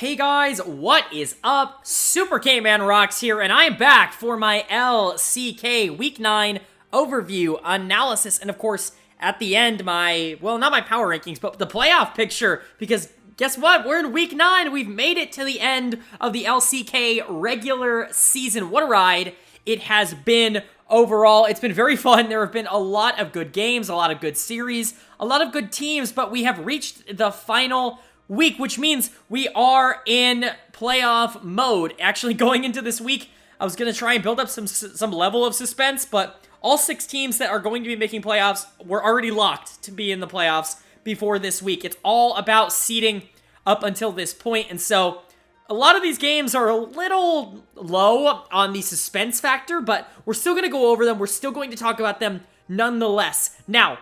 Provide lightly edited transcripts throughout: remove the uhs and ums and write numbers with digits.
Hey guys, what is up? SuperKmanrocks here, and I am back for my LCK Week 9 overview, analysis, and of course, at the end, well, not my power rankings, but the playoff picture, because guess what? We're in Week 9, we've made it to the end of the LCK regular season. What a ride it has been overall. It's been very fun. There have been a lot of good games, a lot of good series, a lot of good teams, but we have reached the final week, which means we are in playoff mode. Actually, going into this week, I was going to try and build up some level of suspense, but all 6 teams that are going to be making playoffs were already locked to be in the playoffs before this week. It's all about seeding up until this point, and so a lot of these games are a little low on the suspense factor, but we're still going to go over them. We're still going to talk about them nonetheless. Now,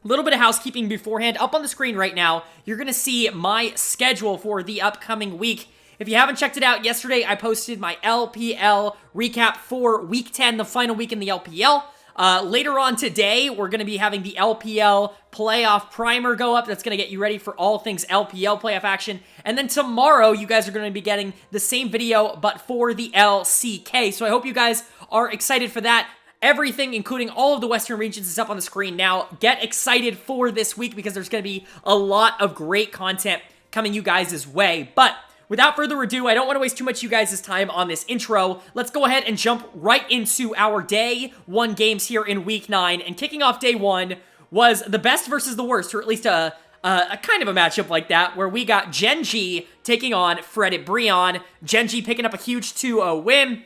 a little bit of housekeeping beforehand. Up on the screen right now, you're going to see my schedule for the upcoming week. If you haven't checked it out, yesterday I posted my LPL recap for Week 10, the final week in the LPL. Later on today, we're going to be having the LPL playoff primer go up. That's going to get you ready for all things LPL playoff action. And then tomorrow, you guys are going to be getting the same video, but for the LCK. So I hope you guys are excited for that. Everything, including all of the Western regions, is up on the screen now. Get excited for this week because there's going to be a lot of great content coming you guys' way. But without further ado, I don't want to waste too much of you guys' time on this intro. Let's go ahead and jump right into our Day 1 games here in Week 9. And kicking off Day 1 was the best versus the worst, or at least a kind of a matchup like that, where we got Gen.G taking on Fredit BRION. Gen.G picking up a huge 2-0 win.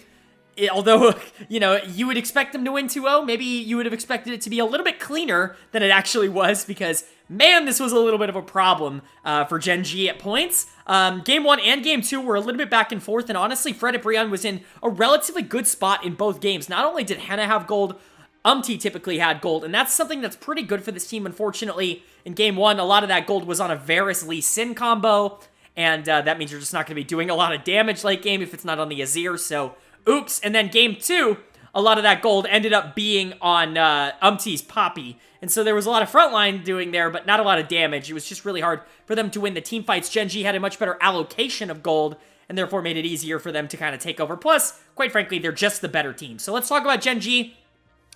Although, you know, you would expect them to win 2-0, maybe you would have expected it to be a little bit cleaner than it actually was, because, man, this was a little bit of a problem for Gen.G at points. Game 1 and Game 2 were a little bit back and forth, and honestly, Fredit BRION was in a relatively good spot in both games. Not only did Hanwha have gold, typically had gold, and that's something that's pretty good for this team. Unfortunately, in Game 1, a lot of that gold was on a Varus Lee Sin combo, and that means you're just not going to be doing a lot of damage late game if it's not on the Azir, so oops. And then Game 2, a lot of that gold ended up being on Umti's Poppy. And so there was a lot of frontline doing there, but not a lot of damage. It was just really hard for them to win the team fights. Gen.G had a much better allocation of gold, and therefore made it easier for them to kind of take over. Plus, quite frankly, they're just the better team. So let's talk about Gen.G.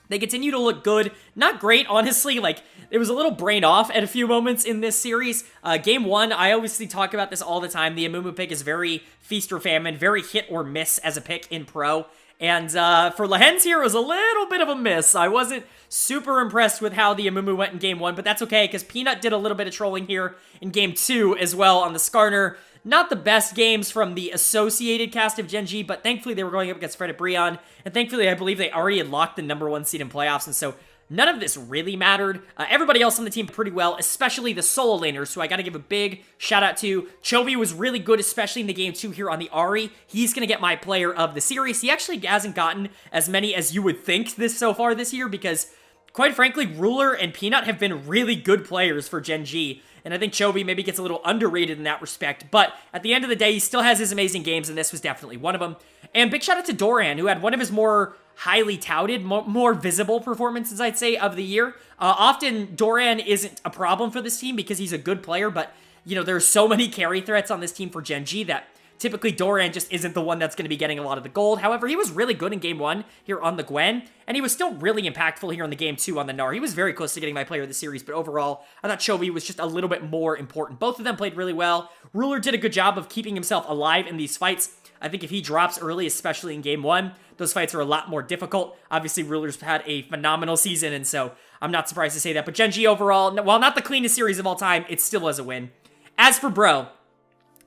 They continue to look good. Not great, honestly. Like, it was a little brain off at a few moments in this series. Game 1, I obviously talk about this all the time. The Amumu pick is very feast or famine, very hit or miss as a pick in pro. And for Lehens here, it was a little bit of a miss. I wasn't super impressed with how the Amumu went in Game 1, but that's okay, because Peanut did a little bit of trolling here in Game 2 as well on the Skarner. Not the best games from the associated cast of Gen.G, but thankfully they were going up against Fredit BRION, and thankfully I believe they already had locked the #1 seed in playoffs, and so none of this really mattered. Everybody else on the team pretty well, especially the solo laners, so I gotta give a big shout out to Chovy. Was really good, especially in the Game 2 here on the Ahri. He's gonna get my player of the series. He actually hasn't gotten as many as you would think so far this year, because quite frankly, Ruler and Peanut have been really good players for Gen.G, and I think Chovy maybe gets a little underrated in that respect, but at the end of the day, he still has his amazing games, and this was definitely one of them. And big shout out to Doran, who had one of his more highly touted, more visible performances, I'd say, of the year. Often, Doran isn't a problem for this team because he's a good player, but, you know, there's so many carry threats on this team for Gen.G that typically Doran just isn't the one that's going to be getting a lot of the gold. However, he was really good in Game 1 here on the Gwen, and he was still really impactful here in the Game 2 on the Gnar. He was very close to getting my player of the series, but overall, I thought Chovy was just a little bit more important. Both of them played really well. Ruler did a good job of keeping himself alive in these fights. I think if he drops early, especially in Game 1, those fights are a lot more difficult. Obviously, Ruler's had a phenomenal season, and so I'm not surprised to say that. But Gen.G overall, while not the cleanest series of all time, it still was a win. As for Bro,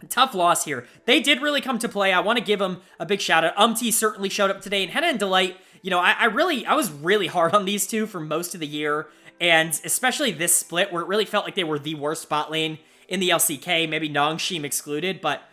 tough loss here. They did really come to play. I want to give them a big shout out. Umti certainly showed up today, and Hanwha and Delight, you know, I was really hard on these two for most of the year, and especially this split where it really felt like they were the worst spot lane in the LCK, maybe Nongshim excluded, but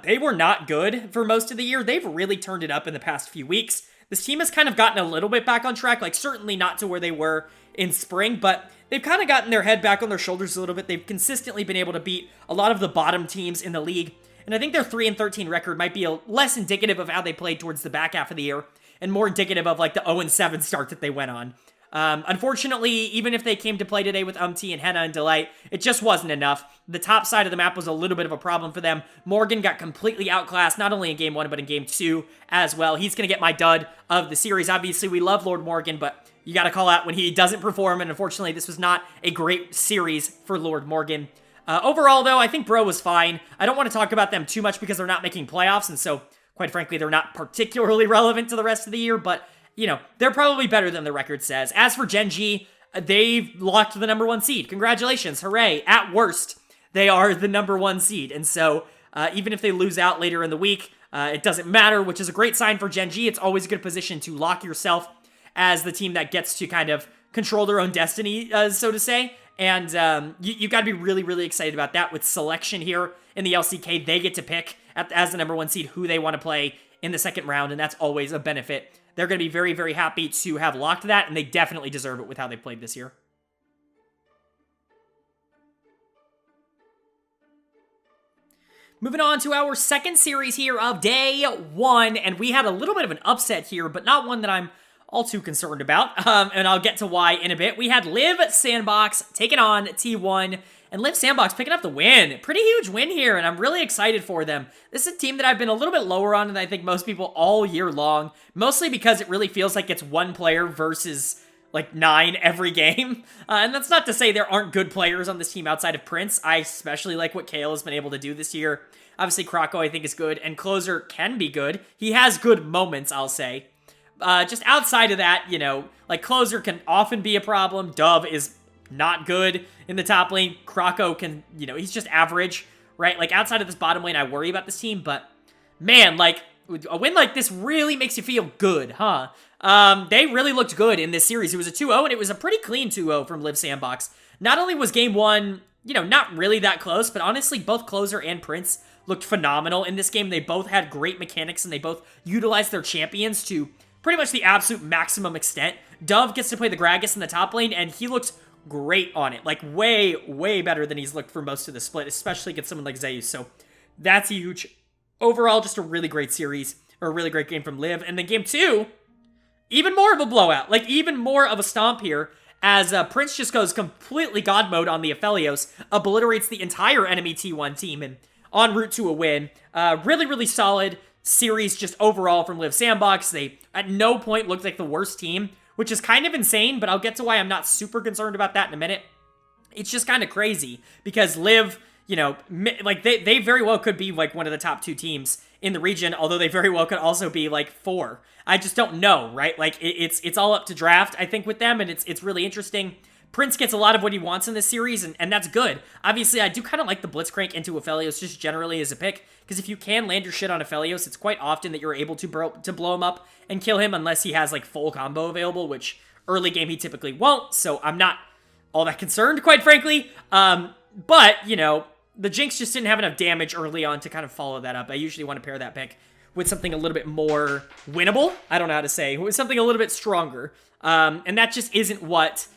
they were not good for most of the year. They've really turned it up in the past few weeks. This team has kind of gotten a little bit back on track, like certainly not to where they were in spring, but they've kind of gotten their head back on their shoulders a little bit. They've consistently been able to beat a lot of the bottom teams in the league, and I think their 3-13 record might be less indicative of how they played towards the back half of the year, and more indicative of like the 0-7 start that they went on. Unfortunately, even if they came to play today with T and Henna and Delight, it just wasn't enough. The top side of the map was a little bit of a problem for them. Morgan got completely outclassed, not only in Game 1, but in Game 2 as well. He's going to get my dud of the series. Obviously, we love Lord Morgan, but you got to call out when he doesn't perform, and unfortunately, this was not a great series for Lord Morgan. Overall, though, I think Bro was fine. I don't want to talk about them too much because they're not making playoffs, and so, quite frankly, they're not particularly relevant to the rest of the year, but you know, they're probably better than the record says. As for Gen.G, they've locked the #1 seed. Congratulations, hooray. At worst, they are the #1 seed. And so, even if they lose out later in the week, it doesn't matter, which is a great sign for Gen.G. It's always a good position to lock yourself as the team that gets to kind of control their own destiny, so to say. And you got to be really, really excited about that. With selection here in the LCK, they get to pick, as the #1 seed, who they want to play in the second round, and that's always a benefit. They're going to be very, very happy to have locked that, and they definitely deserve it with how they played this year. Moving on to our second series here of day 1, and we had a little bit of an upset here, but not one that I'm all too concerned about, and I'll get to why in a bit. We had Liiv SANDBOX taking on T1, and Liiv SANDBOX picking up the win. Pretty huge win here, and I'm really excited for them. This is a team that I've been a little bit lower on than I think most people all year long, mostly because it really feels like it's one player versus like 9 every game. And that's not to say there aren't good players on this team outside of Prince. I especially like what Kale has been able to do this year. Obviously, Krako I think is good, and Closer can be good. He has good moments, I'll say. Just outside of that, you know, like Closer can often be a problem. Dove is not good in the top lane. Krako can, you know, he's just average, right? Like, outside of this bottom lane, I worry about this team, but man, like, a win like this really makes you feel good, huh? They really looked good in this series. It was a 2-0, and it was a pretty clean 2-0 from Liiv SANDBOX. Not only was game 1, you know, not really that close, but honestly, both Closer and Prince looked phenomenal in this game. They both had great mechanics, and they both utilized their champions to pretty much the absolute maximum extent. Dove gets to play the Gragas in the top lane, and he looks great on it. Like, way, way better than he's looked for most of the split, especially against someone like Zeus. So that's huge. Overall, just a really great series, or a really great game from Liiv. And then game 2, even more of a blowout. Like, even more of a stomp here, as Prince just goes completely God mode on the Aphelios, obliterates the entire enemy T1 team, and en route to a win. Really, really solid series just overall from Liiv SANDBOX. They at no point looked like the worst team, which is kind of insane, but I'll get to why I'm not super concerned about that in a minute. It's just kind of crazy, because Liiv, you know, like, they very well could be, like, one of the top 2 teams in the region, although they very well could also be, like, 4. I just don't know, right? Like, it's all up to draft, I think, with them, and it's really interesting. Prince gets a lot of what he wants in this series, and that's good. Obviously, I do kind of like the Blitzcrank into Aphelios just generally as a pick, because if you can land your shit on Aphelios, it's quite often that you're able to blow him up and kill him, unless he has, like, full combo available, which early game he typically won't, so I'm not all that concerned, quite frankly. But, you know, the Jinx just didn't have enough damage early on to kind of follow that up. I usually want to pair that pick with something a little bit more winnable. I don't know how to say. With something a little bit stronger. And that just isn't what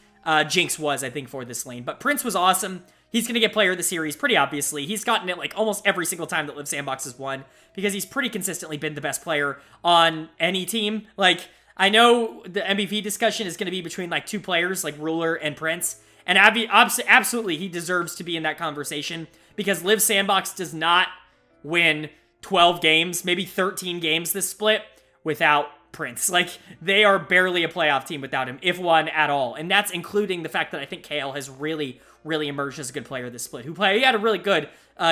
Jinx was, I think, for this lane. But Prince was awesome. He's going to get player of the series, pretty obviously. He's gotten it, like, almost every single time that Liiv SANDBOX has won, because he's pretty consistently been the best player on any team. Like, I know the MVP discussion is going to be between, like, 2 players, like Ruler and Prince. And absolutely, he deserves to be in that conversation, because Liiv SANDBOX does not win 12 games, maybe 13 games this split, without Prince. Like, they are barely a playoff team without him, if one at all. And that's including the fact that I think KL has really, really emerged as a good player this split. He had a really good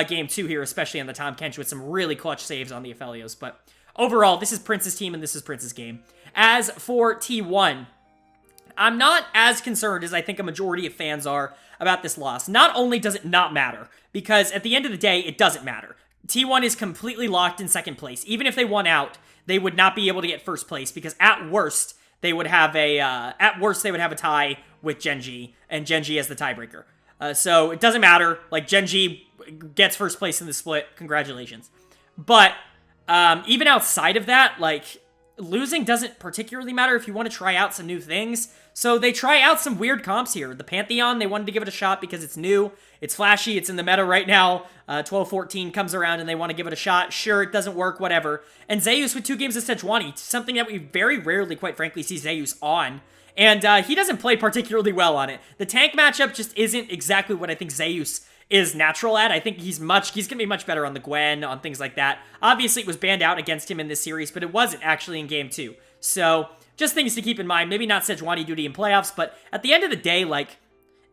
game 2 here, especially on the Tom Kench, with some really clutch saves on the Aphelios. But overall, this is Prince's team, and this is Prince's game. As for T1, I'm not as concerned as I think a majority of fans are about this loss. Not only does it not matter, because at the end of the day, it doesn't matter. T1 is completely locked in second place. Even if they won out, they would not be able to get first place, because at worst, they would have a tie with Gen.G, and Gen.G as the tiebreaker. So it doesn't matter. Like, Gen.G gets first place in the split. Congratulations. But even outside of that, like, losing doesn't particularly matter if you want to try out some new things. So they try out some weird comps here. The Pantheon, they wanted to give it a shot because it's new, it's flashy, it's in the meta right now. 12-14 comes around and they want to give it a shot. Sure, it doesn't work, whatever. And Zeus with 2 games of Sejuani, something that we very rarely, quite frankly, see Zeus on. And he doesn't play particularly well on it. The tank matchup just isn't exactly what I think Zeus is natural at. I think he's going to be much better on the Gwen, on things like that. Obviously, it was banned out against him in this series, but it wasn't actually in Game 2. So, just things to keep in mind. Maybe not Sejuani duty in playoffs, but at the end of the day, like,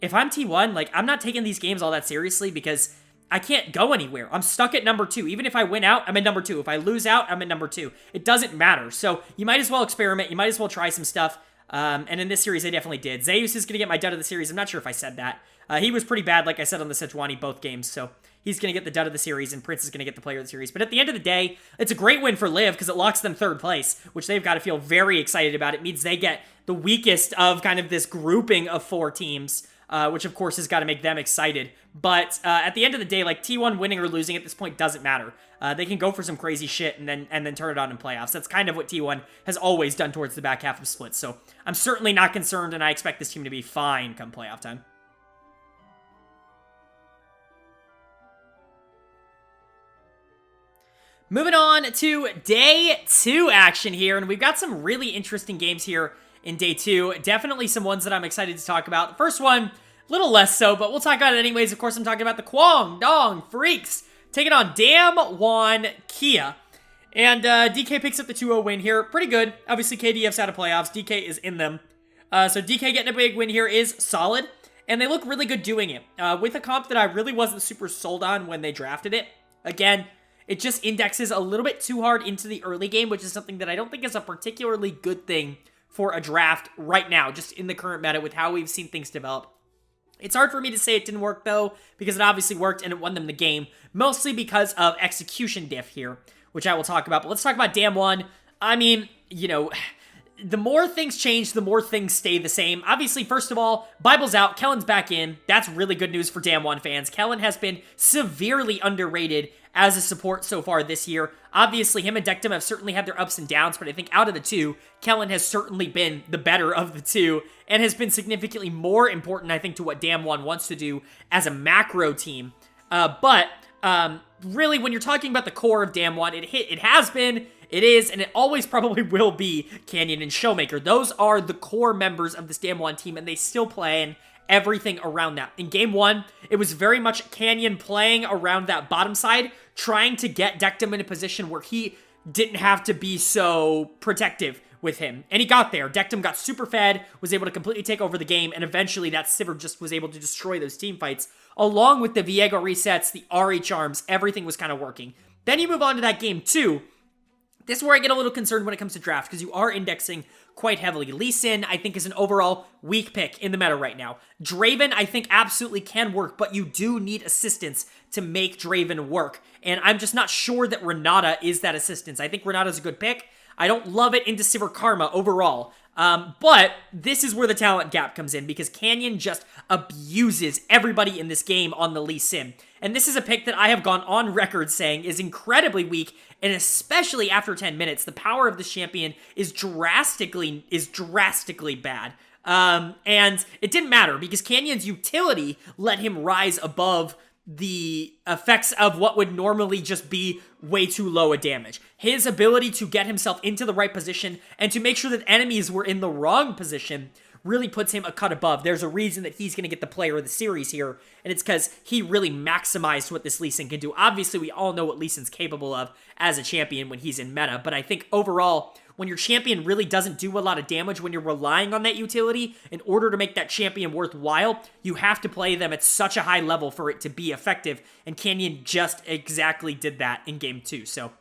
if I'm T1, like, I'm not taking these games all that seriously because I can't go anywhere. I'm stuck at number 2. Even if I win out, I'm at number 2. If I lose out, I'm at number 2. It doesn't matter. So, you might as well experiment. You might as well try some stuff. And in this series, I definitely did. Zeus is going to get my dud of the series. I'm not sure if I said that. He was pretty bad, like I said, on the Sejuani both games, so he's going to get the dud of the series, and Prince is going to get the player of the series. But at the end of the day, it's a great win for Liiv, because it locks them 3rd place, which they've got to feel very excited about. It means they get the weakest of kind of this grouping of 4 teams, which of course has got to make them excited. But at the end of the day, like, T1 winning or losing at this point doesn't matter. They can go for some crazy shit and then turn it on in playoffs. That's kind of what T1 has always done towards the back half of splits. So I'm certainly not concerned, and I expect this team to be fine come playoff time. Moving on to day 2 action here, and we've got some really interesting games here in day 2. Definitely some ones that I'm excited to talk about. The first one, a little less so, but we'll talk about it anyways. Of course, I'm talking about the Kwangdong Freecs taking on DAMWON KIA. And DK picks up the 2-0 win here. Pretty good. Obviously, KDF's out of playoffs. DK is in them. So DK getting a big win here is solid. And they look really good doing it. With a comp that I really wasn't super sold on when they drafted it. Again, it just indexes a little bit too hard into the early game, which is something that I don't think is a particularly good thing for a draft right now, just in the current meta with how we've seen things develop. It's hard for me to say it didn't work, though, because it obviously worked and it won them the game, mostly because of execution diff here, which I will talk about. But let's talk about DAMWON. I mean, you know, the more things change, the more things stay the same. Obviously, first of all, Bible's out, Kellen's back in. That's really good news for DAMWON fans. Kellen has been severely underrated as a support so far this year. Obviously, him and Dectum have certainly had their ups and downs, but I think out of the two, Kellen has certainly been the better of the two, and has been significantly more important, I think, to what DAMWON wants to do as a macro team. Really, when you're talking about the core of DAMWON, it has been, it is, and it always probably will be Canyon and Showmaker. Those are the core members of this DAMWON team, and they still play in everything around that. In Game 1, it was very much Canyon playing around that bottom side, trying to get Dectum in a position where he didn't have to be so protective with him. And he got there. Dectum got super fed, was able to completely take over the game, and eventually that Sivir just was able to destroy those team fights. Along with the Viego resets, the RH arms, everything was kind of working. Then you move on to that Game 2. This is where I get a little concerned when it comes to draft, because you are indexing quite heavily. Lee Sin, I think, is an overall weak pick in the meta right now. Draven, I think, absolutely can work, but you do need assistance to make Draven work. And I'm just not sure that Renata is that assistance. I think Renata's a good pick. I don't love it into Sivir Karma overall. But this is where the talent gap comes in, because Canyon just abuses everybody in this game on the Lee Sin. And this is a pick that I have gone on record saying is incredibly weak, and especially after 10 minutes, the power of this champion is drastically bad. And it didn't matter, because Canyon's utility let him rise above the effects of what would normally just be way too low a damage. His ability to get himself into the right position and to make sure that enemies were in the wrong position really puts him a cut above. There's a reason that he's going to get the player of the series here, and it's because he really maximized what this Lee Sin can do. Obviously, we all know what Lee Sin's capable of as a champion when he's in meta, but I think overall, when your champion really doesn't do a lot of damage, when you're relying on that utility, in order to make that champion worthwhile, you have to play them at such a high level for it to be effective, and Canyon just exactly did that in Game 2, so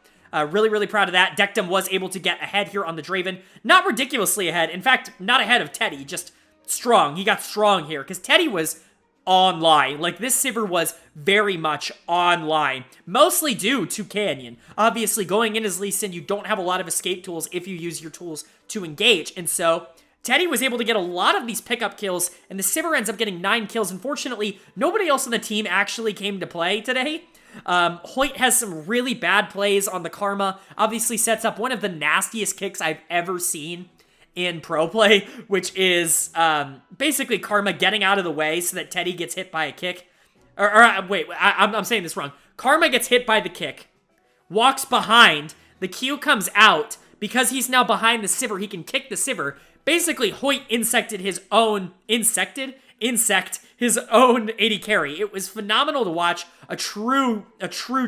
really, really proud of that. Dectum was able to get ahead here on the Draven. Not ridiculously ahead. In fact, not ahead of Teddy, just strong. He got strong here, because Teddy was online. Like, this Sivir was very much online, mostly due to Canyon. Obviously, going in as Lee Sin, you don't have a lot of escape tools if you use your tools to engage, and so Teddy was able to get a lot of these pickup kills, and the Sivir ends up getting 9 kills. Unfortunately, nobody else on the team actually came to play today. Hoyt has some really bad plays on the Karma, obviously sets up one of the nastiest kicks I've ever seen in pro play, which is basically Karma getting out of the way so that Teddy gets hit by a kick. Wait, I'm saying this wrong. Karma gets hit by the kick, walks behind, the Q comes out. Because he's now behind the Sivir, he can kick the Sivir, basically Hoyt insect his own AD carry. It was phenomenal to watch, a true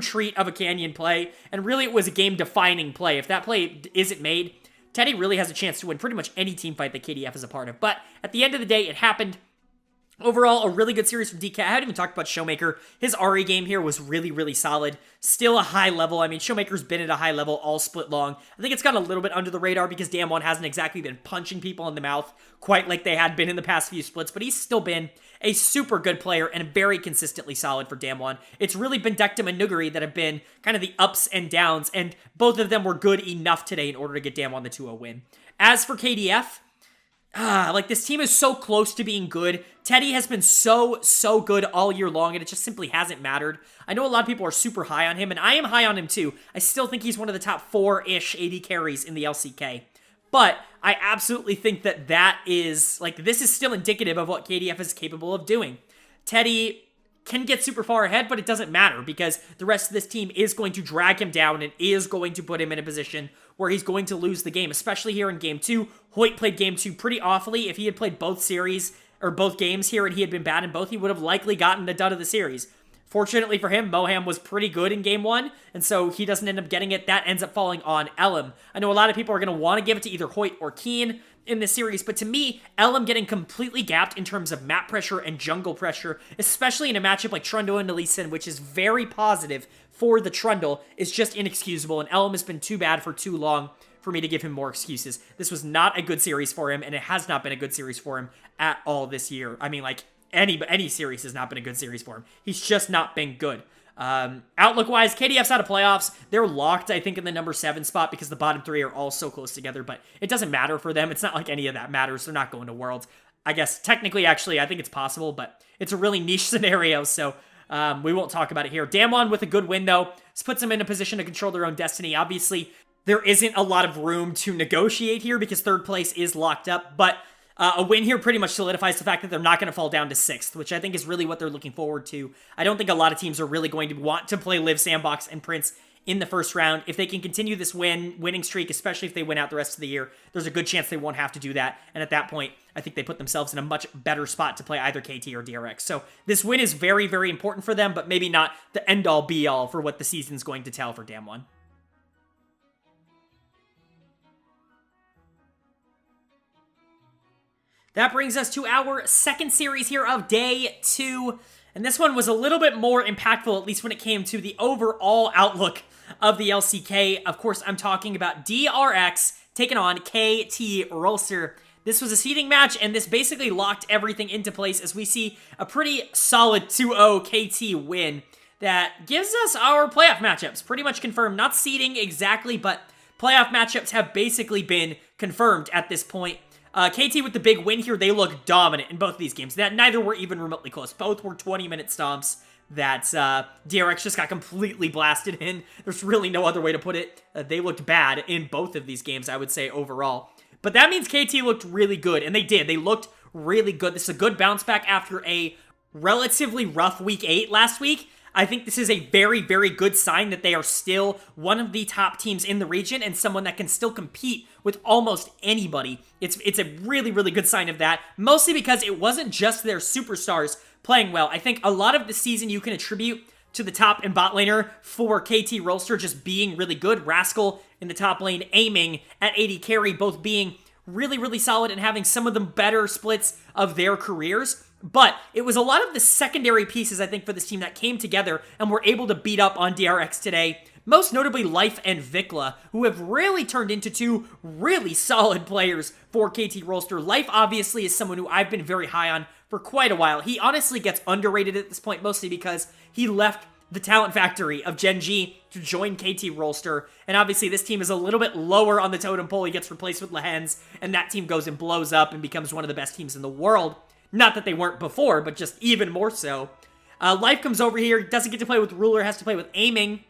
treat of a Canyon play, and really it was a game-defining play. If that play isn't made, Teddy really has a chance to win pretty much any team fight that KDF is a part of. But at the end of the day, it happened. Overall, a really good series from DK. I haven't even talked about Showmaker. His RE game here was really, really solid. Still a high level. I mean, Showmaker's been at a high level all split long. I think it's gone a little bit under the radar because DAMWON hasn't exactly been punching people in the mouth quite like they had been in the past few splits, but he's still been a super good player and very consistently solid for DAMWON. It's really been Dectum and Nuguri that have been kind of the ups and downs, and both of them were good enough today in order to get DAMWON the 2-0 win. As for KDF, this team is so close to being good. Teddy has been so good all year long, and it just simply hasn't mattered. I know a lot of people are super high on him, and I am high on him too. I still think he's one of the top 4-ish AD carries in the LCK. But I absolutely think that is, this is still indicative of what KDF is capable of doing. Teddy can get super far ahead, but it doesn't matter because the rest of this team is going to drag him down and is going to put him in a position where he's going to lose the game, especially here in Game 2. Hoyt played Game 2 pretty awfully. If he had played both series, or both games here, and he had been bad in both, he would have likely gotten the dud of the series. Fortunately for him, Moham was pretty good in Game 1, and so he doesn't end up getting it. That ends up falling on Elim. I know a lot of people are going to want to give it to either Hoyt or Keen in this series, but to me, Elim getting completely gapped in terms of map pressure and jungle pressure, especially in a matchup like Trundle and Nelisan, which is very positive for the Trundle, is just inexcusable, and Elim has been too bad for too long for me to give him more excuses. This was not a good series for him, and it has not been a good series for him at all this year. I mean, any series has not been a good series for him. He's just not been good. Outlook-wise, KDF's out of playoffs. They're locked, I think, in the number 7 spot because the bottom 3 are all so close together, but it doesn't matter for them. It's not like any of that matters. They're not going to Worlds. I guess, technically, actually, I think it's possible, but it's a really niche scenario, so we won't talk about it here. DAMWON with a good win, though. This puts them in a position to control their own destiny. Obviously, there isn't a lot of room to negotiate here because 3rd place is locked up, but a win here pretty much solidifies the fact that they're not going to fall down to 6th, which I think is really what they're looking forward to. I don't think a lot of teams are really going to want to play Liiv SANDBOX and Prince in the first round. If they can continue this winning streak, especially if they win out the rest of the year, there's a good chance they won't have to do that. And at that point, I think they put themselves in a much better spot to play either KT or DRX. So this win is very, very important for them, but maybe not the end-all, be-all for what the season's going to tell for DAMWON. That brings us to our second series here of Day 2. And this one was a little bit more impactful, at least when it came to the overall outlook of the LCK. Of course, I'm talking about DRX taking on KT Rolster. This was a seeding match, and this basically locked everything into place as we see a pretty solid 2-0 KT win that gives us our playoff matchups pretty much confirmed. Not seeding exactly, but playoff matchups have basically been confirmed at this point. KT with the big win here, they look dominant in both of these games. That neither were even remotely close. Both were 20-minute stomps that DRX just got completely blasted in. There's really no other way to put it. They looked bad in both of these games, I would say, overall. But that means KT looked really good, and they did. They looked really good. This is a good bounce back after a relatively rough Week 8 last week. I think this is a very, very good sign that they are still one of the top teams in the region and someone that can still compete with almost anybody. It's a really, really good sign of that, mostly because it wasn't just their superstars playing well. I think a lot of the season you can attribute to the top and bot laner for KT Rolster just being really good. Rascal in the top lane aiming at AD carry, both being really, really solid and having some of the better splits of their careers. But it was a lot of the secondary pieces, I think, for this team that came together and were able to beat up on DRX today. Most notably, Life and Vikla, who have really turned into two really solid players for KT Rolster. Life, obviously, is someone who I've been very high on for quite a while. He honestly gets underrated at this point, mostly because he left the talent factory of Gen.G to join KT Rolster. And obviously, this team is a little bit lower on the totem pole. He gets replaced with Lehens, and that team goes and blows up and becomes one of the best teams in the world. Not that they weren't before, but just even more so. Life comes over here, doesn't get to play with Ruler, has to play with aiming.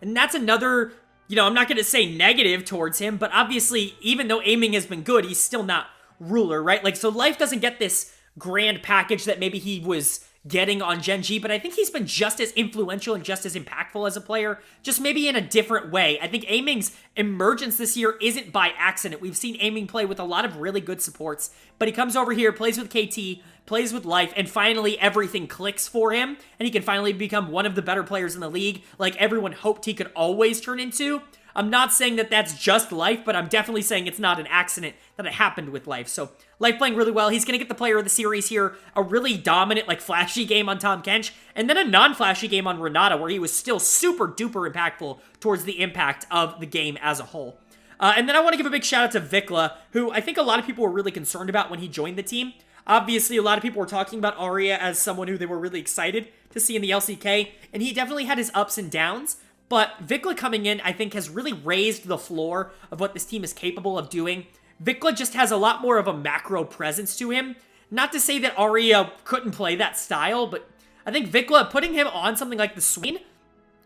And that's another, I'm not going to say negative towards him, but obviously, even though aiming has been good, he's still not Ruler, right? So Life doesn't get this grand package that maybe he was getting on Gen.G, but I think he's been just as influential and just as impactful as a player, just maybe in a different way. I think Aiming's emergence this year isn't by accident. We've seen Aiming play with a lot of really good supports, but he comes over here, plays with KT, plays with Liiv, and finally everything clicks for him, and he can finally become one of the better players in the league, like everyone hoped he could always turn into. I'm not saying that that's just Liiv, but I'm definitely saying it's not an accident that it happened with Liiv. So Liiv playing really well. He's going to get the player of the series here. A really dominant, like, flashy game on Tahm Kench, and then a non-flashy game on Renata, where he was still super duper impactful towards the impact of the game as a whole. And then I want to give a big shout out to Vikla, who I think a lot of people were really concerned about when he joined the team. Obviously, a lot of people were talking about Arya as someone who they were really excited to see in the LCK, and he definitely had his ups and downs. But Vikla coming in, I think, has really raised the floor of what this team is capable of doing. Vikla just has a lot more of a macro presence to him. Not to say that Arya couldn't play that style, but I think Vikla, putting him on something like the Swain,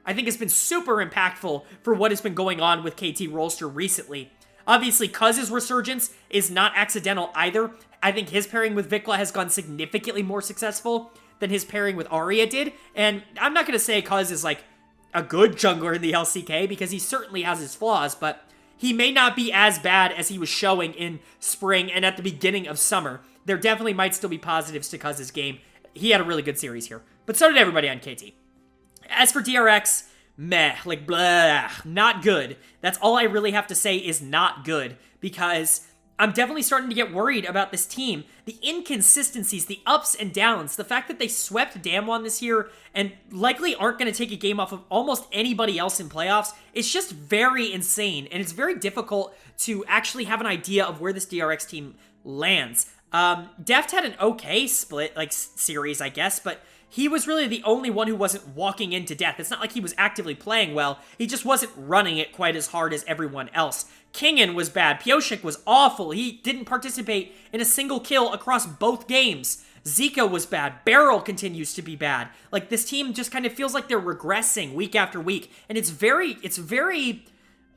I think has been super impactful for what has been going on with KT Rolster recently. Obviously, Cuz's resurgence is not accidental either. I think his pairing with Vikla has gone significantly more successful than his pairing with Arya did. And I'm not going to say Cuz is like a good jungler in the LCK, because he certainly has his flaws, but he may not be as bad as he was showing in spring and at the beginning of summer. There definitely might still be positives to Cuz's game. He had a really good series here, but so did everybody on KT. As for DRX, meh, like blah, not good. That's all I really have to say is not good, because I'm definitely starting to get worried about this team. The inconsistencies, the ups and downs, the fact that they swept DAMWON this year and likely aren't going to take a game off of almost anybody else in playoffs, it's just very insane, and it's very difficult to actually have an idea of where this DRX team lands. Deft had an okay split, like, series, I guess, but he was really the only one who wasn't walking into death. It's not like he was actively playing well, he just wasn't running it quite as hard as everyone else. Kingen was bad, Pioshik was awful, he didn't participate in a single kill across both games. Zika was bad, Beryl continues to be bad. Like, this team just kind of feels like they're regressing week after week, and it's very,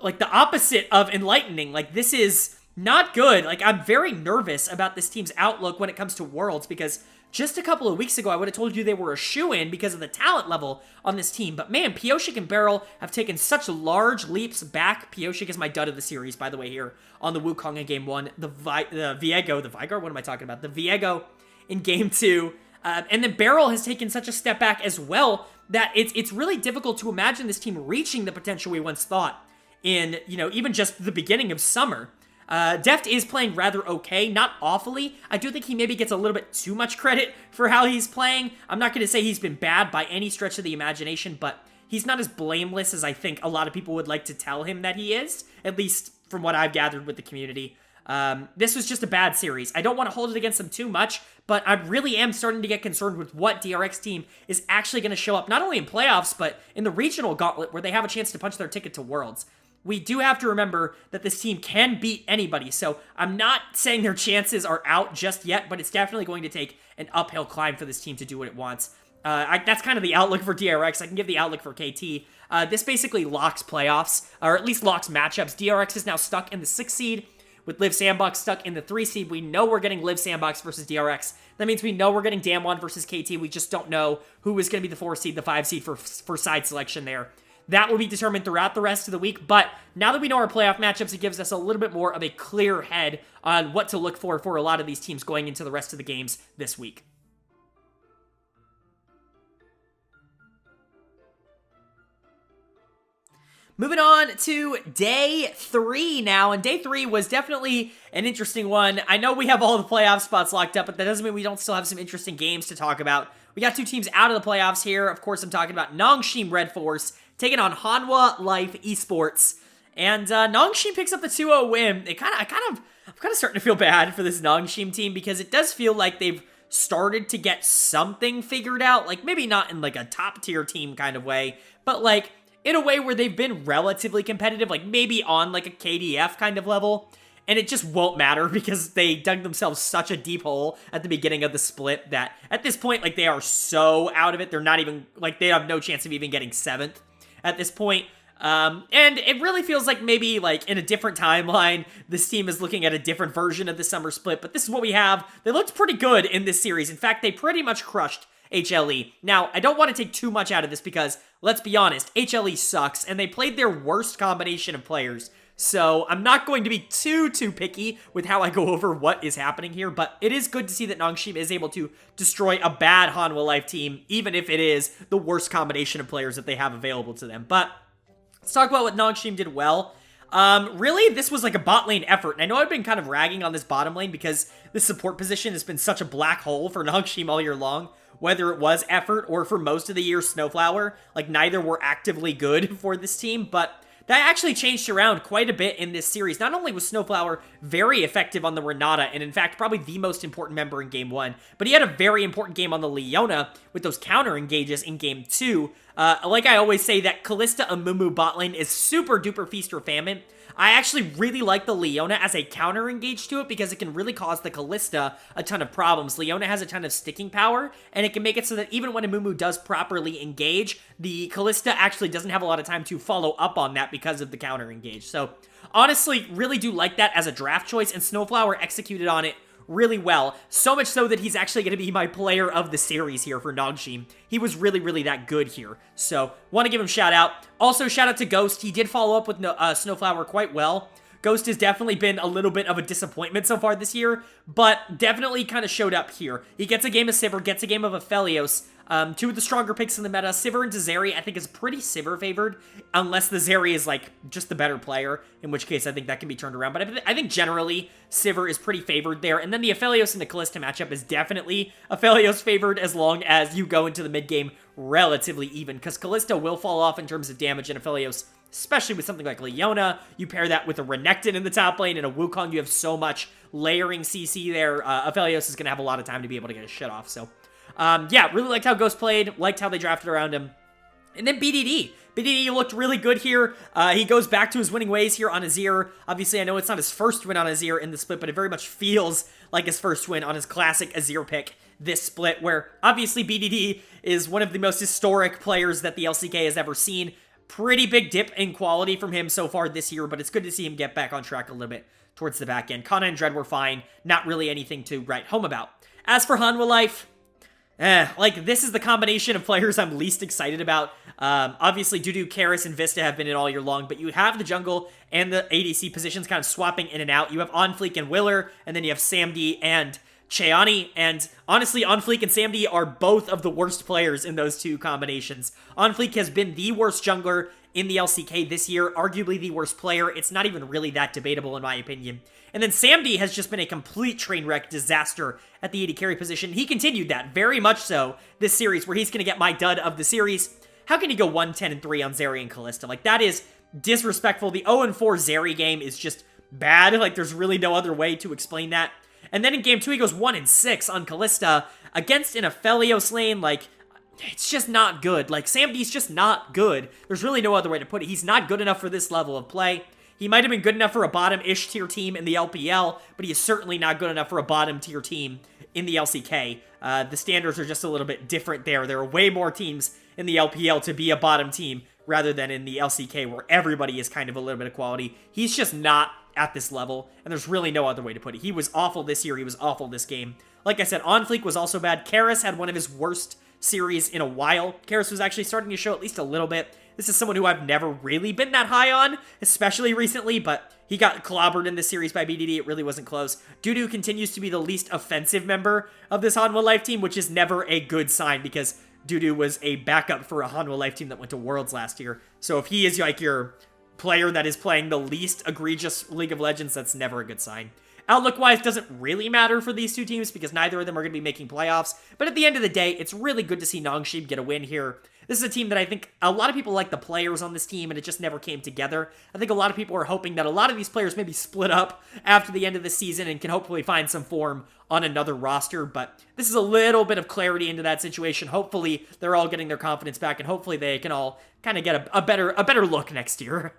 like, the opposite of enlightening. Like, this is not good. Like, I'm very nervous about this team's outlook when it comes to Worlds, because just a couple of weeks ago, I would have told you they were a shoo-in because of the talent level on this team. But man, Pioshik and Beryl have taken such large leaps back. Pioshik is my dud of the series, by the way, here on the Wukong in Game 1. The Viego, what am I talking about? The Viego in Game 2. And then Beryl has taken such a step back as well that it's really difficult to imagine this team reaching the potential we once thought in, you know, even just the beginning of summer. Deft is playing rather okay, not awfully. I do think he maybe gets a little bit too much credit for how he's playing. I'm not going to say he's been bad by any stretch of the imagination, but he's not as blameless as I think a lot of people would like to tell him that he is, at least from what I've gathered with the community. This was just a bad series. I don't want to hold it against them too much, but I really am starting to get concerned with what DRX team is actually going to show up, not only in playoffs, but in the regional gauntlet where they have a chance to punch their ticket to Worlds. We do have to remember that this team can beat anybody, so I'm not saying their chances are out just yet, but it's definitely going to take an uphill climb for this team to do what it wants. That's kind of the outlook for DRX. I can give the outlook for KT. This basically locks playoffs, or at least locks matchups. DRX is now stuck in the 6th seed, with Liiv SANDBOX stuck in the 3 seed. We know we're getting Liiv SANDBOX versus DRX. That means we know we're getting DAMWON versus KT. We just don't know who is going to be the 4 seed, the 5 seed for side selection there. That will be determined throughout the rest of the week, but now that we know our playoff matchups, it gives us a little bit more of a clear head on what to look for a lot of these teams going into the rest of the games this week. Moving on to day 3 now, and day 3 was definitely an interesting one. I know we have all the playoff spots locked up, but that doesn't mean we don't still have some interesting games to talk about. We got 2 teams out of the playoffs here. Of course, I'm talking about Nongshim RedForce taking on Hanwha Liiv Esports, and Nongshim picks up the 2-0 win. I'm kind of starting to feel bad for this Nongshim team, because it does feel like they've started to get something figured out. Like, maybe not in like a top tier team kind of way, but like in a way where they've been relatively competitive, like maybe on like a KDF kind of level. And it just won't matter because they dug themselves such a deep hole at the beginning of the split that at this point, like, they are so out of it. They're not even, like, they have no chance of even getting 7th at this point. And it really feels like maybe, like, in a different timeline, this team is looking at a different version of the summer split. But this is what we have. They looked pretty good in this series. In fact, they pretty much crushed HLE. Now, I don't want to take too much out of this because, let's be honest, HLE sucks, and they played their worst combination of players. So I'm not going to be too picky with how I go over what is happening here, but it is good to see that Nongshim is able to destroy a bad Hanwha Life team, even if it is the worst combination of players that they have available to them. But let's talk about what Nongshim did well. Really, this was like a bot lane effort, and I know I've been kind of ragging on this bottom lane because this support position has been such a black hole for Nongshim all year long, whether it was effort or for most of the year Snowflower. Like, neither were actively good for this team, but that actually changed around quite a bit in this series. Not only was Snowflower very effective on the Renata, and in fact, probably the most important member in Game 1, but he had a very important game on the Leona with those counter engages in Game 2. Like I always say, that Kalista Amumu bot lane is super duper feast or famine. I actually really like the Leona as a counter engage to it because it can really cause the Kalista a ton of problems. Leona has a ton of sticking power, and it can make it so that even when Amumu does properly engage, the Kalista actually doesn't have a lot of time to follow up on that because of the counter engage. So honestly, really do like that as a draft choice, and Snowflower executed on it really well. So much so that he's actually going to be my player of the series here for Nongshim. He was really that good here. So, want to give him shout out. Also, shout out to Ghost. He did follow up with Snowflower quite well. Ghost has definitely been a little bit of a disappointment so far this year, but definitely kind of showed up here. He gets a game of Sivir, gets a game of Aphelios. Two of the stronger picks in the meta. Sivir and Zeri, I think, is pretty Sivir favored, unless the Zeri is, like, just the better player, in which case I think that can be turned around. But I think generally, Sivir is pretty favored there. And then the Aphelios and the Kalista matchup is definitely Aphelios favored as long as you go into the mid-game relatively even, because Kalista will fall off in terms of damage, and Aphelios, especially with something like Leona, you pair that with a Renekton in the top lane, and a Wukong, you have so much layering CC there. Aphelios is going to have a lot of time to be able to get his shit off, so yeah, really liked how Ghost played, liked how they drafted around him. And then BDD. BDD looked really good here. He goes back to his winning ways here on Azir. Obviously, I know it's not his first win on Azir in the split, but it very much feels like his first win on his classic Azir pick this split, where obviously BDD is one of the most historic players that the LCK has ever seen. Pretty big dip in quality from him so far this year, but it's good to see him get back on track a little bit towards the back end. Kana and Dread were fine. Not really anything to write home about. As for Hanwha Life, like, this is the combination of players I'm least excited about. Obviously, Dudu, Karis, and Vista have been in all year long, but you have the jungle and the ADC positions kind of swapping in and out. You have Onfleek and Willer, and then you have Samdi and Cheani, and honestly, Onfleek and Samdi are both of the worst players in those two combinations. Onfleek has been the worst jungler in the LCK this year, arguably the worst player. It's not even really that debatable in my opinion. And then Samdi has just been a complete train wreck disaster at the AD carry position. He continued that very much so this series, where he's going to get my dud of the series. How can he go 1-10-3 on Zeri and Kalista? Like, that is disrespectful. The 0-4 Zeri game is just bad. Like, there's really no other way to explain that. And then in game 2, he goes 1-6 on Kalista against an Aphelios lane. Like, it's just not good. Like, Samdi's just not good. There's really no other way to put it. He's not good enough for this level of play. He might have been good enough for a bottom-ish tier team in the LPL, but he is certainly not good enough for a bottom-tier team in the LCK. The standards are just a little bit different there. There are way more teams in the LPL to be a bottom team rather than in the LCK, where everybody is kind of a little bit of quality. He's just not at this level, and there's really no other way to put it. He was awful this year. He was awful this game. Like I said, Onfleek was also bad. Karis had one of his worst series in a while. Karis was actually starting to show at least a little bit. This is someone who I've never really been that high on, especially recently, but he got clobbered in this series by BDD. It really wasn't close. Dudu continues to be the least offensive member of this Hanwha Life team, which is never a good sign, because Dudu was a backup for a Hanwha Life team that went to Worlds last year. So if he is like your player that is playing the least egregious League of Legends, that's never a good sign. Outlook-wise, doesn't really matter for these two teams because neither of them are going to be making playoffs. But at the end of the day, it's really good to see Nongshim get a win here. This is a team that I think a lot of people like the players on this team, and it just never came together. I think a lot of people are hoping that a lot of these players maybe split up after the end of the season and can hopefully find some form on another roster. But this is a little bit of clarity into that situation. Hopefully, they're all getting their confidence back, and hopefully they can all kind of get a better look next year.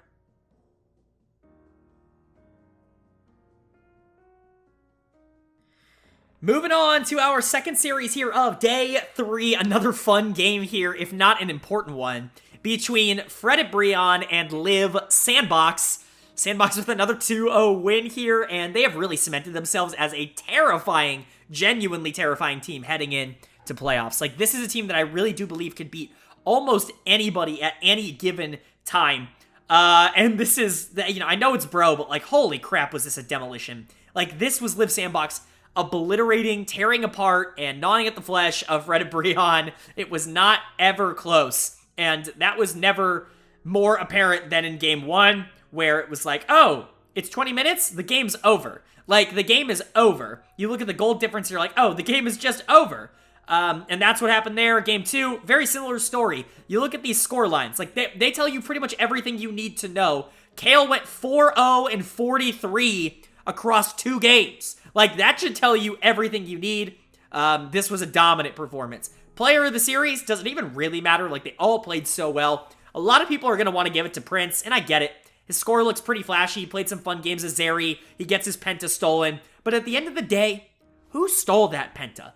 Moving on to our second series here of Day 3, another fun game here, if not an important one, between Fredit BRION and Liiv SANDBOX. SANDBOX with another 2-0 win here, and they have really cemented themselves as a terrifying, genuinely terrifying team heading in to to playoffs. Like, this is a team that I really do believe could beat almost anybody at any given time. And this is, I know it's bro, but like, holy crap, was this a demolition. Like, this was Liiv SANDBOX obliterating, tearing apart, and gnawing at the flesh of Fredit BRION. It was not ever close. And that was never more apparent than in game 1, where it was like, oh, it's 20 minutes? The game's over. Like, the game is over. You look at the goal difference, you're like, oh, the game is just over. And that's what happened there. Game 2, very similar story. You look at these score lines. Like, they tell you pretty much everything you need to know. Kale went 4-0 and 43 across 2 games. Like, that should tell you everything you need. This was a dominant performance. Player of the series doesn't even really matter. Like, they all played so well. A lot of people are going to want to give it to Prince, and I get it. His score looks pretty flashy. He played some fun games as Zeri. He gets his Penta stolen. But at the end of the day, who stole that Penta?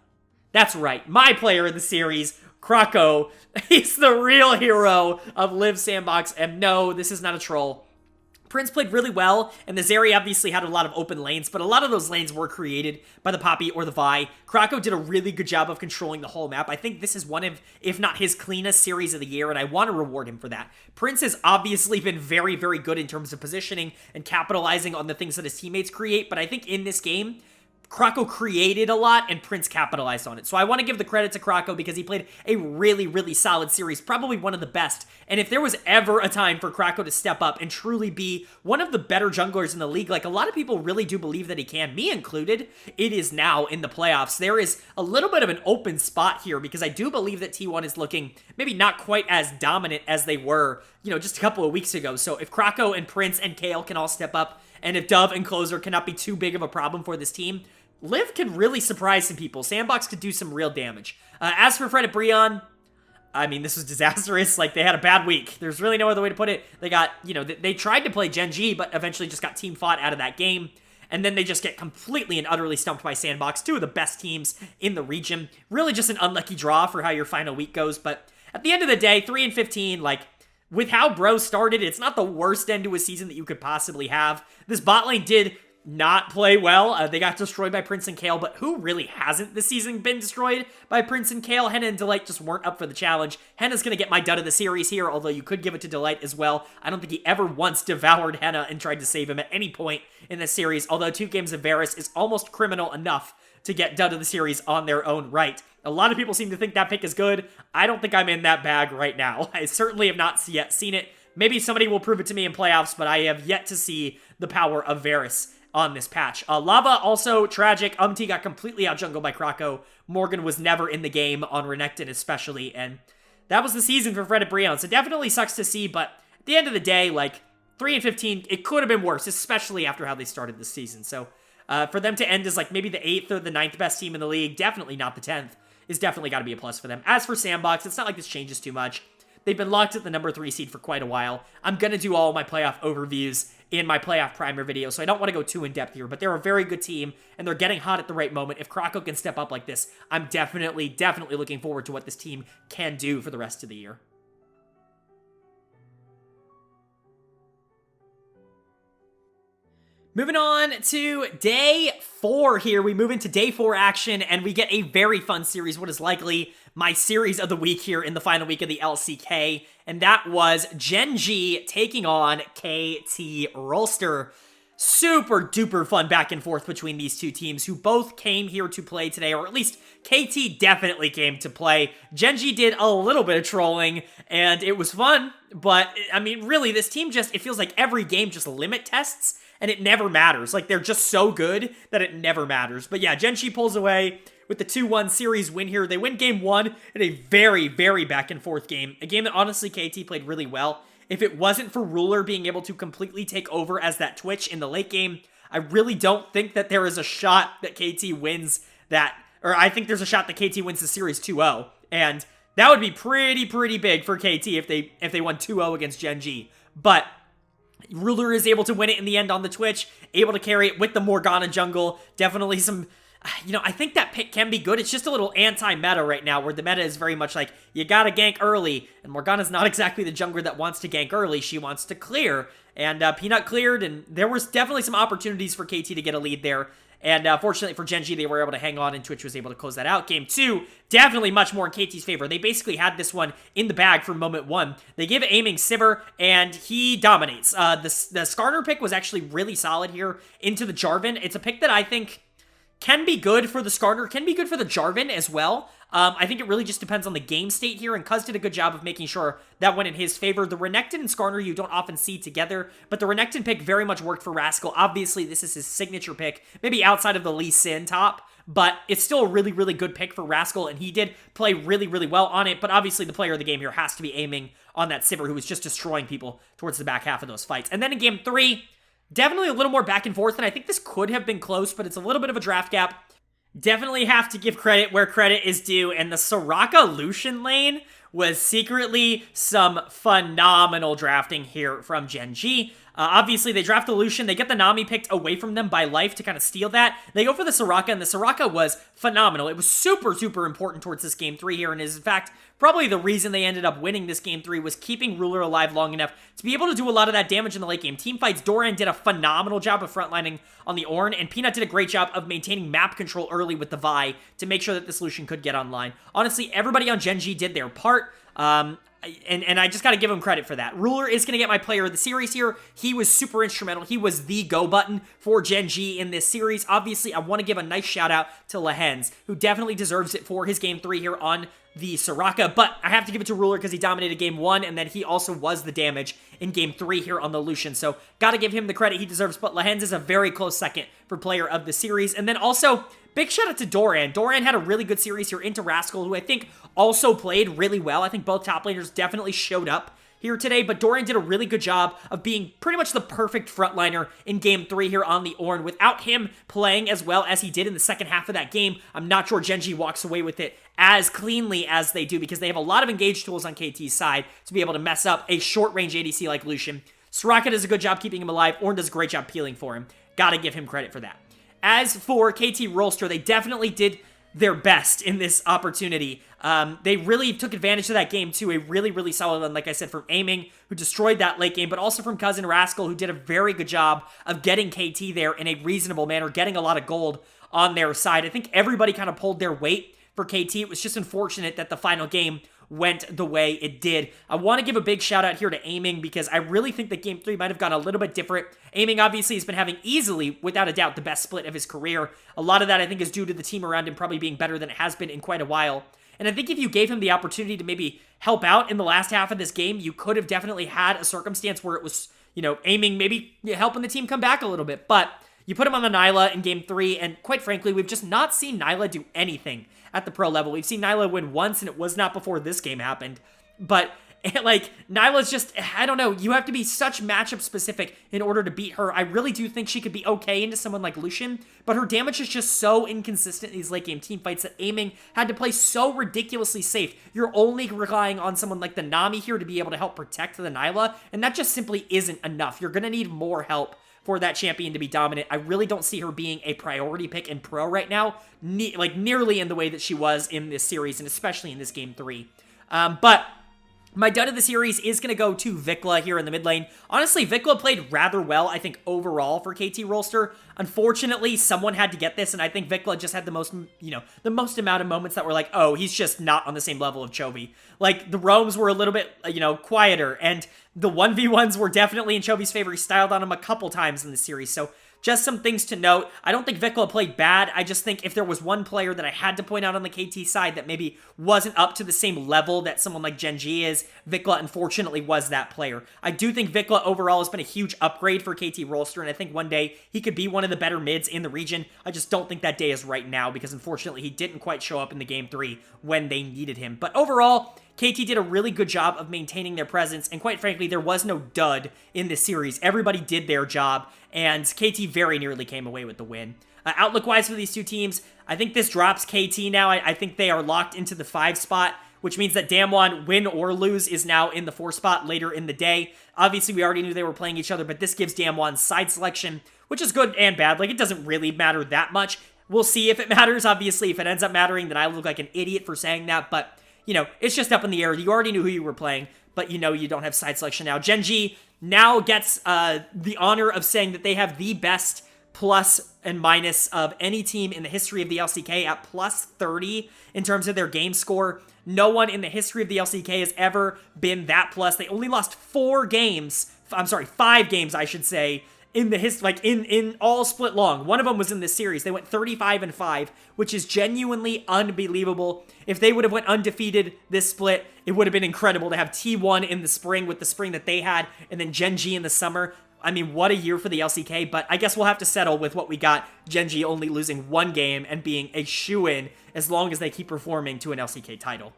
That's right. My player of the series, Krako. He's the real hero of Liiv SANDBOX. And no, this is not a troll. Prince played really well, and the Zeri obviously had a lot of open lanes, but a lot of those lanes were created by the Poppy or the Vi. Krako did a really good job of controlling the whole map. I think this is one of, if not his cleanest series of the year, and I want to reward him for that. Prince has obviously been very, very good in terms of positioning and capitalizing on the things that his teammates create, but I think in this game, Krako created a lot, and Prince capitalized on it. So I want to give the credit to Krako because he played a really, really solid series, probably one of the best. And if there was ever a time for Krako to step up and truly be one of the better junglers in the league, like a lot of people really do believe that he can, me included, it is now in the playoffs. There is a little bit of an open spot here because I do believe that T1 is looking maybe not quite as dominant as they were, just a couple of weeks ago. So if Krako and Prince and Kale can all step up, and if Dove and Closer cannot be too big of a problem for this team, Liiv can really surprise some people. SANDBOX could do some real damage. As for Fredit BRION, I mean, this was disastrous. Like, they had a bad week. There's really no other way to put it. They got, they tried to play Gen.G, but eventually just got team fought out of that game. And then they just get completely and utterly stumped by SANDBOX, 2 of the best teams in the region. Really just an unlucky draw for how your final week goes. But at the end of the day, 3-15, like, with how Bro started, it's not the worst end to a season that you could possibly have. This bot lane did not play well. They got destroyed by Prince and Kale, but who really hasn't this season been destroyed by Prince and Kale? Henna and Delight just weren't up for the challenge. Henna's going to get my dud of the series here, although you could give it to Delight as well. I don't think he ever once devoured Henna and tried to save him at any point in this series, although 2 games of Varus is almost criminal enough to get dud of the series on their own right. A lot of people seem to think that pick is good. I don't think I'm in that bag right now. I certainly have not yet seen it. Maybe somebody will prove it to me in playoffs, but I have yet to see the power of Varus on this patch. Lava, also tragic. Got completely out-jungled by Krako. Morgan was never in the game on Renekton especially, and that was the season for Fredit BRION, so definitely sucks to see, but at the end of the day, like, 3-15, it could have been worse, especially after how they started this season, so for them to end as, like, maybe the 8th or the 9th best team in the league, definitely not the 10th, is definitely got to be a plus for them. As for SANDBOX, it's not like this changes too much. They've been locked at the number 3 seed for quite a while. I'm going to do all my playoff overviews in my playoff primer video, so I don't want to go too in-depth here, but they're a very good team, and they're getting hot at the right moment. If Krako can step up like this, I'm definitely looking forward to what this team can do for the rest of the year. Moving on to day 4 here. We move into day 4 action, and we get a very fun series, what is likely my series of the week here in the final week of the LCK, and that was Gen.G taking on KT Rolster. Super duper fun back and forth between these two teams who both came here to play today, or at least KT definitely came to play. Gen.G did a little bit of trolling, and it was fun, but I mean, really, this team just, it feels like every game just limit tests, and it never matters. Like, they're just so good that it never matters. But yeah, Gen.G pulls away with the 2-1 series win here. They win game 1 in a very, very back and forth game. A game that honestly KT played really well. If it wasn't for Ruler being able to completely take over as that Twitch in the late game, I really don't think that there is a shot that KT wins that, or I think there's a shot that KT wins the series 2-0. And that would be pretty big for KT if they won 2-0 against Gen.G. But Ruler is able to win it in the end on the Twitch, able to carry it with the Morgana jungle. Definitely some, I think that pick can be good. It's just a little anti-meta right now, where the meta is very much like, you gotta gank early, and Morgana's not exactly the jungler that wants to gank early. She wants to clear, and Peanut cleared, and there was definitely some opportunities for KT to get a lead there. And fortunately for Gen.G, they were able to hang on, and Twitch was able to close that out. Game 2, definitely much more in KT's favor. They basically had this one in the bag from moment 1. They give aiming Sivir, and he dominates. The Skarner pick was actually really solid here into the Jarvan. It's a pick that I think can be good for the Skarner, can be good for the Jarvan as well. I think it really just depends on the game state here, and Cuz did a good job of making sure that went in his favor. The Renekton and Skarner you don't often see together, but the Renekton pick very much worked for Rascal. Obviously, this is his signature pick, maybe outside of the Lee Sin top, but it's still a really, really good pick for Rascal, and he did play really, really well on it, but obviously the player of the game here has to be aiming on that Sivir, who was just destroying people towards the back half of those fights. And then in Game 3, definitely a little more back and forth, and I think this could have been close, but it's a little bit of a draft gap. Definitely have to give credit where credit is due, and the Soraka Lucian lane was secretly some phenomenal drafting here from Gen.G. Obviously, they draft the Lucian, they get the Nami picked away from them by Life to kind of steal that. They go for the Soraka, and the Soraka was phenomenal. It was super, super important towards this Game 3 here, and is in fact probably the reason they ended up winning this Game 3 was keeping Ruler alive long enough to be able to do a lot of that damage in the late game. Teamfights, Doran did a phenomenal job of frontlining on the Ornn, and Peanut did a great job of maintaining map control early with the Vi to make sure that this Lucian could get online. Honestly, everybody on Gen.G did their part. And I just got to give him credit for that. Ruler is going to get my player of the series here. He was super instrumental. He was the go button for Gen.G in this series. Obviously, I want to give a nice shout out to Lehens, who definitely deserves it for his Game 3 here on the Soraka, but I have to give it to Ruler because he dominated Game 1, and then he also was the damage in Game 3 here on the Lucian, so gotta give him the credit he deserves, but Lehens is a very close second for player of the series. And then also, big shout out to Doran. Doran had a really good series here into Rascal, who I think also played really well. I think both top laners definitely showed up here today, but Doran did a really good job of being pretty much the perfect frontliner in Game 3 here on the Ornn. Without him playing as well as he did in the second half of that game, I'm not sure Gen.G walks away with it as cleanly as they do, because they have a lot of engage tools on KT's side to be able to mess up a short-range ADC like Lucian. Soraka does a good job keeping him alive. Ornn does a great job peeling for him. Gotta give him credit for that. As for KT Rolster, they definitely did their best in this opportunity. They really took advantage of that game too. A really, really solid one, like I said, from aiming, who destroyed that late game, but also from Cousin Rascal, who did a very good job of getting KT there in a reasonable manner, getting a lot of gold on their side. I think everybody kind of pulled their weight for KT. It was just unfortunate that the final game went the way it did. I want to give a big shout out here to aiming, because I really think that Game 3 might have gone a little bit different. Aiming obviously has been having easily, without a doubt, the best split of his career. A lot of that I think is due to the team around him probably being better than it has been in quite a while. And I think if you gave him the opportunity to maybe help out in the last half of this game, you could have definitely had a circumstance where it was, you know, aiming maybe helping the team come back a little bit. But you put him on the Nyla in Game 3, and quite frankly, we've just not seen Nyla do anything at the pro level. We've seen Nyla win once, and it was not before this game happened. But, like, Nyla's just, I don't know, you have to be such matchup specific in order to beat her. I really do think she could be okay into someone like Lucian, but her damage is just so inconsistent in these late game team fights that aiming had to play so ridiculously safe. You're only relying on someone like the Nami here to be able to help protect the Nyla, and that just simply isn't enough. You're gonna need more help for that champion to be dominant. I really don't see her being a priority pick in pro right now, nearly in the way that she was in this series, and especially in this Game 3. But my dud of the series is going to go to Vikla here in the mid lane. Honestly, Vikla played rather well, I think, overall for KT Rolster. Unfortunately, someone had to get this, and I think Vikla just had the most, the most amount of moments that were like, oh, he's just not on the same level of Chovy. Like, the roams were a little bit, quieter, and the 1v1s were definitely in Chovy's favor. He styled on him a couple times in the series, so just some things to note. I don't think Vikla played bad. I just think if there was one player that I had to point out on the KT side that maybe wasn't up to the same level that someone like Gen.G is, Vikla unfortunately was that player. I do think Vikla overall has been a huge upgrade for KT Rolster, and I think one day he could be one of the better mids in the region. I just don't think that day is right now, because unfortunately he didn't quite show up in the Game 3 when they needed him. But overall, KT did a really good job of maintaining their presence, and quite frankly, there was no dud in this series. Everybody did their job, and KT very nearly came away with the win. Outlook-wise for these two teams, I think this drops KT now. I think they are locked into the 5 spot, which means that DAMWON, win or lose, is now in the 4 spot later in the day. Obviously, we already knew they were playing each other, but this gives DAMWON side selection, which is good and bad. Like, it doesn't really matter that much. We'll see if it matters. Obviously, if it ends up mattering, then I look like an idiot for saying that, but it's just up in the air. You already knew who you were playing, but you don't have side selection now. Gen.G now gets the honor of saying that they have the best plus and minus of any team in the history of the LCK at plus 30 in terms of their game score. No one in the history of the LCK has ever been that plus. They only lost 5 games, I should say, in the in all split long. One of them was in this series. They went 35-5, which is genuinely unbelievable. If they would have went undefeated this split, it would have been incredible to have T1 in the spring with the spring that they had, and then Gen.G in the summer. I mean, what a year for the LCK, but I guess we'll have to settle with what we got. Gen.G only losing 1 game and being a shoo-in as long as they keep performing to an LCK title.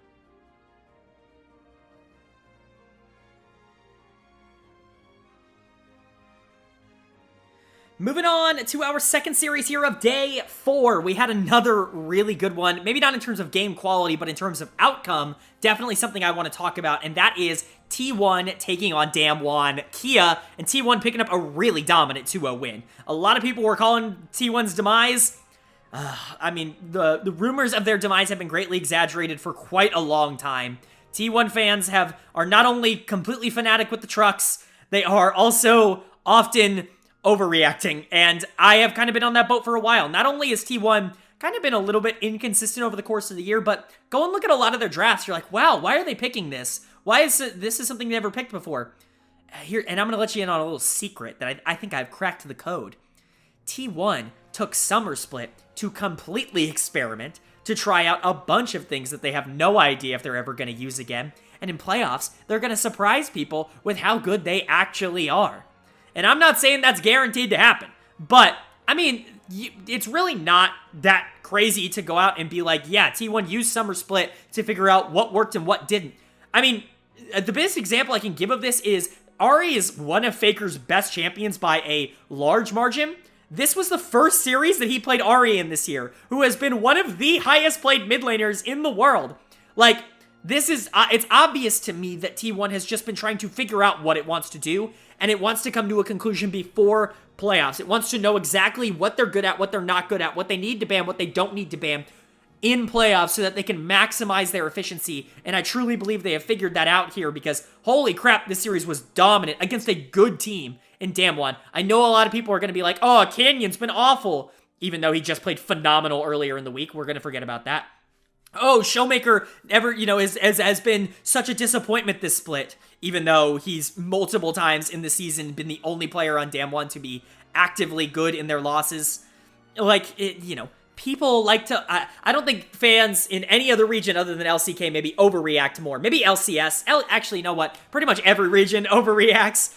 Moving on to our second series here of day 4. We had another really good one. Maybe not in terms of game quality, but in terms of outcome. Definitely something I want to talk about, and that is T1 taking on DAMWON KIA, and T1 picking up a really dominant 2-0 win. A lot of people were calling T1's demise. I mean, the rumors of their demise have been greatly exaggerated for quite a long time. T1 fans are not only completely fanatic with the trucks, they are also often overreacting, and I have kind of been on that boat for a while. Not only has T1 kind of been a little bit inconsistent over the course of the year, but go and look at a lot of their drafts. You're like, wow, why are they picking this? Why is this is something they never picked before? Here, and I'm going to let you in on a little secret that I think I've cracked the code. T1 took Summer Split to completely experiment, to try out a bunch of things that they have no idea if they're ever going to use again, and in playoffs, they're going to surprise people with how good they actually are. And I'm not saying that's guaranteed to happen, but, I mean, it's really not that crazy to go out and be like, yeah, T1 used Summer Split to figure out what worked and what didn't. I mean, the best example I can give of this is Ahri is one of Faker's best champions by a large margin. This was the first series that he played Ahri in this year, who has been one of the highest played mid laners in the world. Like, this is, it's obvious to me that T1 has just been trying to figure out what it wants to do, and it wants to come to a conclusion before playoffs. It wants to know exactly what they're good at, what they're not good at, what they need to ban, what they don't need to ban in playoffs so that they can maximize their efficiency. And I truly believe they have figured that out here because, holy crap, this series was dominant against a good team in DAMWON. I know a lot of people are going to be like, oh, Canyon's been awful, even though he just played phenomenal earlier in the week. We're going to forget about that. Oh, Showmaker has been such a disappointment this split, even though he's multiple times in the season been the only player on DAMWON to be actively good in their losses. Like, people like to, I don't think fans in any other region other than LCK maybe overreact more. Maybe LCS, actually, you know what? Pretty much every region overreacts,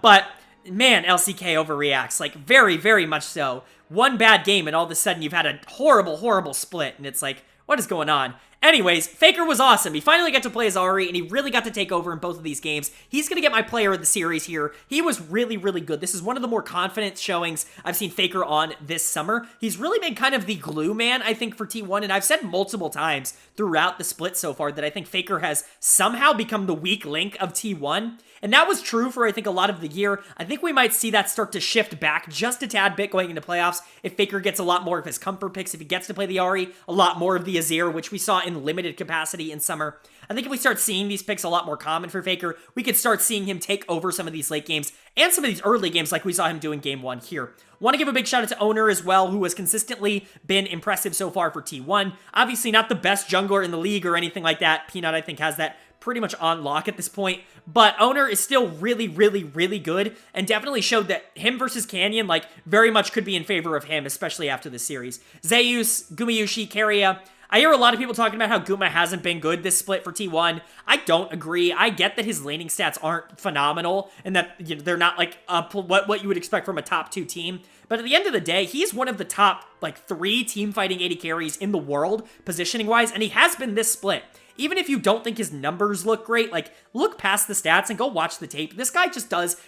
but man, LCK overreacts, like very, very much so. One bad game and all of a sudden you've had a horrible, horrible split, and it's like, what is going on? Anyways, Faker was awesome. He finally got to play as Ahri, and he really got to take over in both of these games. He's going to get my player of the series here. He was really, really good. This is one of the more confident showings I've seen Faker on this summer. He's really been kind of the glue man, I think, for T1, and I've said multiple times throughout the split so far that I think Faker has somehow become the weak link of T1. And that was true for, I think, a lot of the year. I think we might see that start to shift back just a tad bit going into playoffs if Faker gets a lot more of his comfort picks, if he gets to play the Ahri, a lot more of the Azir, which we saw in limited capacity in summer. I think if we start seeing these picks a lot more common for Faker, we could start seeing him take over some of these late games and some of these early games like we saw him do in Game 1 here. Want to give a big shout out to Owner as well, who has consistently been impressive so far for T1. Obviously not the best jungler in the league or anything like that. Peanut, I think, has that pretty much on lock at this point, but Owner is still really, really, really good, and definitely showed that him versus Canyon, like, very much could be in favor of him, especially after this series. Zeus, Gumayushi, Keria. I hear a lot of people talking about how Guma hasn't been good this split for T1. I don't agree. I get that his laning stats aren't phenomenal, and that they're not, like, what you would expect from a top 2 team, but at the end of the day, he's one of the top, like, 3 team fighting AD carries in the world, positioning-wise, and he has been this split. Even if you don't think his numbers look great, like, look past the stats and go watch the tape. This guy just does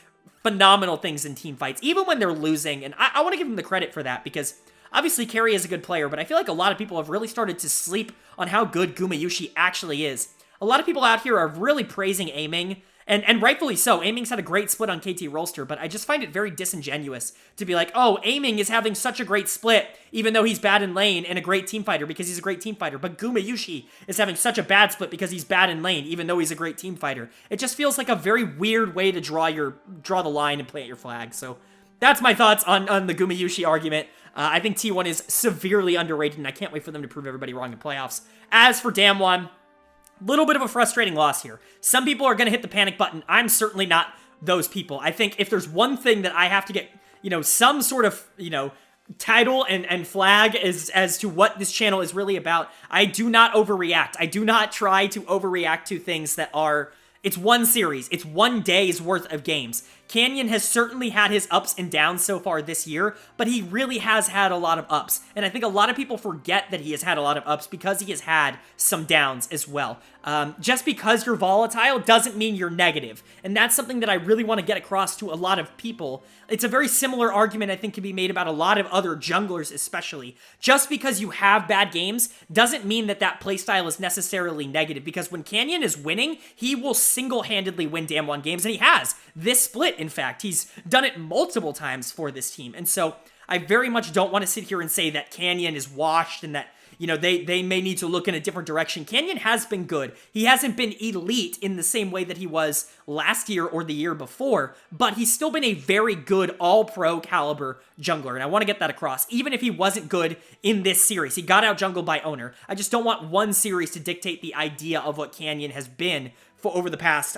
phenomenal things in team fights, even when they're losing, and I want to give him the credit for that, because obviously Carry is a good player, but I feel like a lot of people have really started to sleep on how good Gumayushi actually is. A lot of people out here are really praising aiming, and rightfully so. Aiming's had a great split on KT Rolster, but I just find it very disingenuous to be like, oh, aiming is having such a great split, even though he's bad in lane and a great team fighter because he's a great team fighter. But Gumayushi is having such a bad split because he's bad in lane, even though he's a great team fighter. It just feels like a very weird way to draw the line and plant your flag. So that's my thoughts on the Gumayushi argument. I think T1 is severely underrated, and I can't wait for them to prove everybody wrong in playoffs. As for DAMWON, little bit of a frustrating loss here. Some people are going to hit the panic button. I'm certainly not those people. I think if there's one thing that I have to get, some sort of, title and flag as to what this channel is really about, I do not overreact. I do not try to overreact to things that are... It's one series. It's one day's worth of games. Canyon has certainly had his ups and downs so far this year, but he really has had a lot of ups. And I think a lot of people forget that he has had a lot of ups because he has had some downs as well. Just because you're volatile doesn't mean you're negative. And that's something that I really want to get across to a lot of people. It's a very similar argument I think can be made about a lot of other junglers especially. Just because you have bad games doesn't mean that that playstyle is necessarily negative, because when Canyon is winning, he will single-handedly win DAMWON games, and he has. This split, in fact, he's done it multiple times for this team. And so I very much don't want to sit here and say that Canyon is washed and that, they may need to look in a different direction. Canyon has been good. He hasn't been elite in the same way that he was last year or the year before, but he's still been a very good all-pro caliber jungler, and I want to get that across. Even if he wasn't good in this series, he got out jungled by Owner. I just don't want one series to dictate the idea of what Canyon has been for over the past,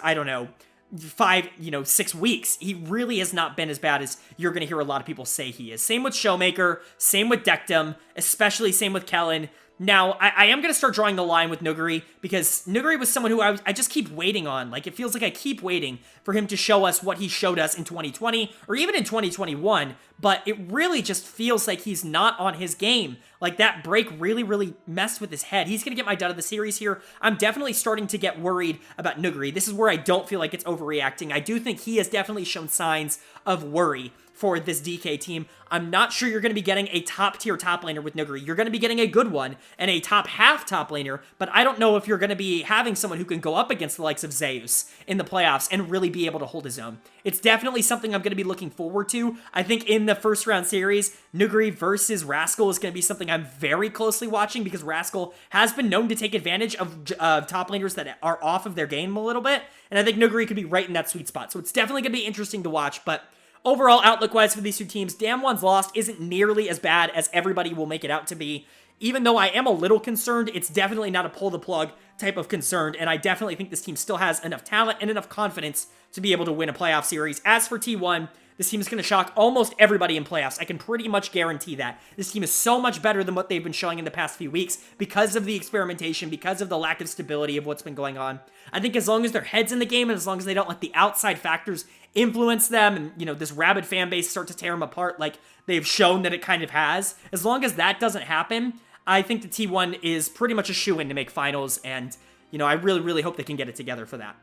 6 weeks. He really has not been as bad as you're going to hear a lot of people say he is. Same with Showmaker, same with Dekdom, especially same with Kellen. Now, I am going to start drawing the line with Nuguri, because Nuguri was someone who I just keep waiting on. Like, it feels like I keep waiting for him to show us what he showed us in 2020, or even in 2021, but it really just feels like he's not on his game. Like, that break really, really messed with his head. He's going to get my dud of the series here. I'm definitely starting to get worried about Nuguri. This is where I don't feel like it's overreacting. I do think he has definitely shown signs of worry for this DK team. I'm not sure you're going to be getting a top-tier top laner with Nuguri. You're going to be getting a good one and a top-half top laner, but I don't know if you're going to be having someone who can go up against the likes of Zeus in the playoffs and really be able to hold his own. It's definitely something I'm going to be looking forward to. I think in the first-round series, Nuguri versus Rascal is going to be something I'm very closely watching, because Rascal has been known to take advantage of top laners that are off of their game a little bit, and I think Nuguri could be right in that sweet spot. So it's definitely going to be interesting to watch, but overall, outlook-wise for these two teams, DAMWON's loss isn't nearly as bad as everybody will make it out to be. Even though I am a little concerned, it's definitely not a pull-the-plug type of concern, and I definitely think this team still has enough talent and enough confidence to be able to win a playoff series. As for T1, this team is going to shock almost everybody in playoffs. I can pretty much guarantee that. This team is so much better than what they've been showing in the past few weeks because of the experimentation, because of the lack of stability of what's been going on. I think as long as their head's in the game, and as long as they don't let the outside factors influence them, and, this rabid fan base start to tear them apart like they've shown that it kind of has, as long as that doesn't happen, I think the T1 is pretty much a shoo-in to make finals, and, I really, really hope they can get it together for that.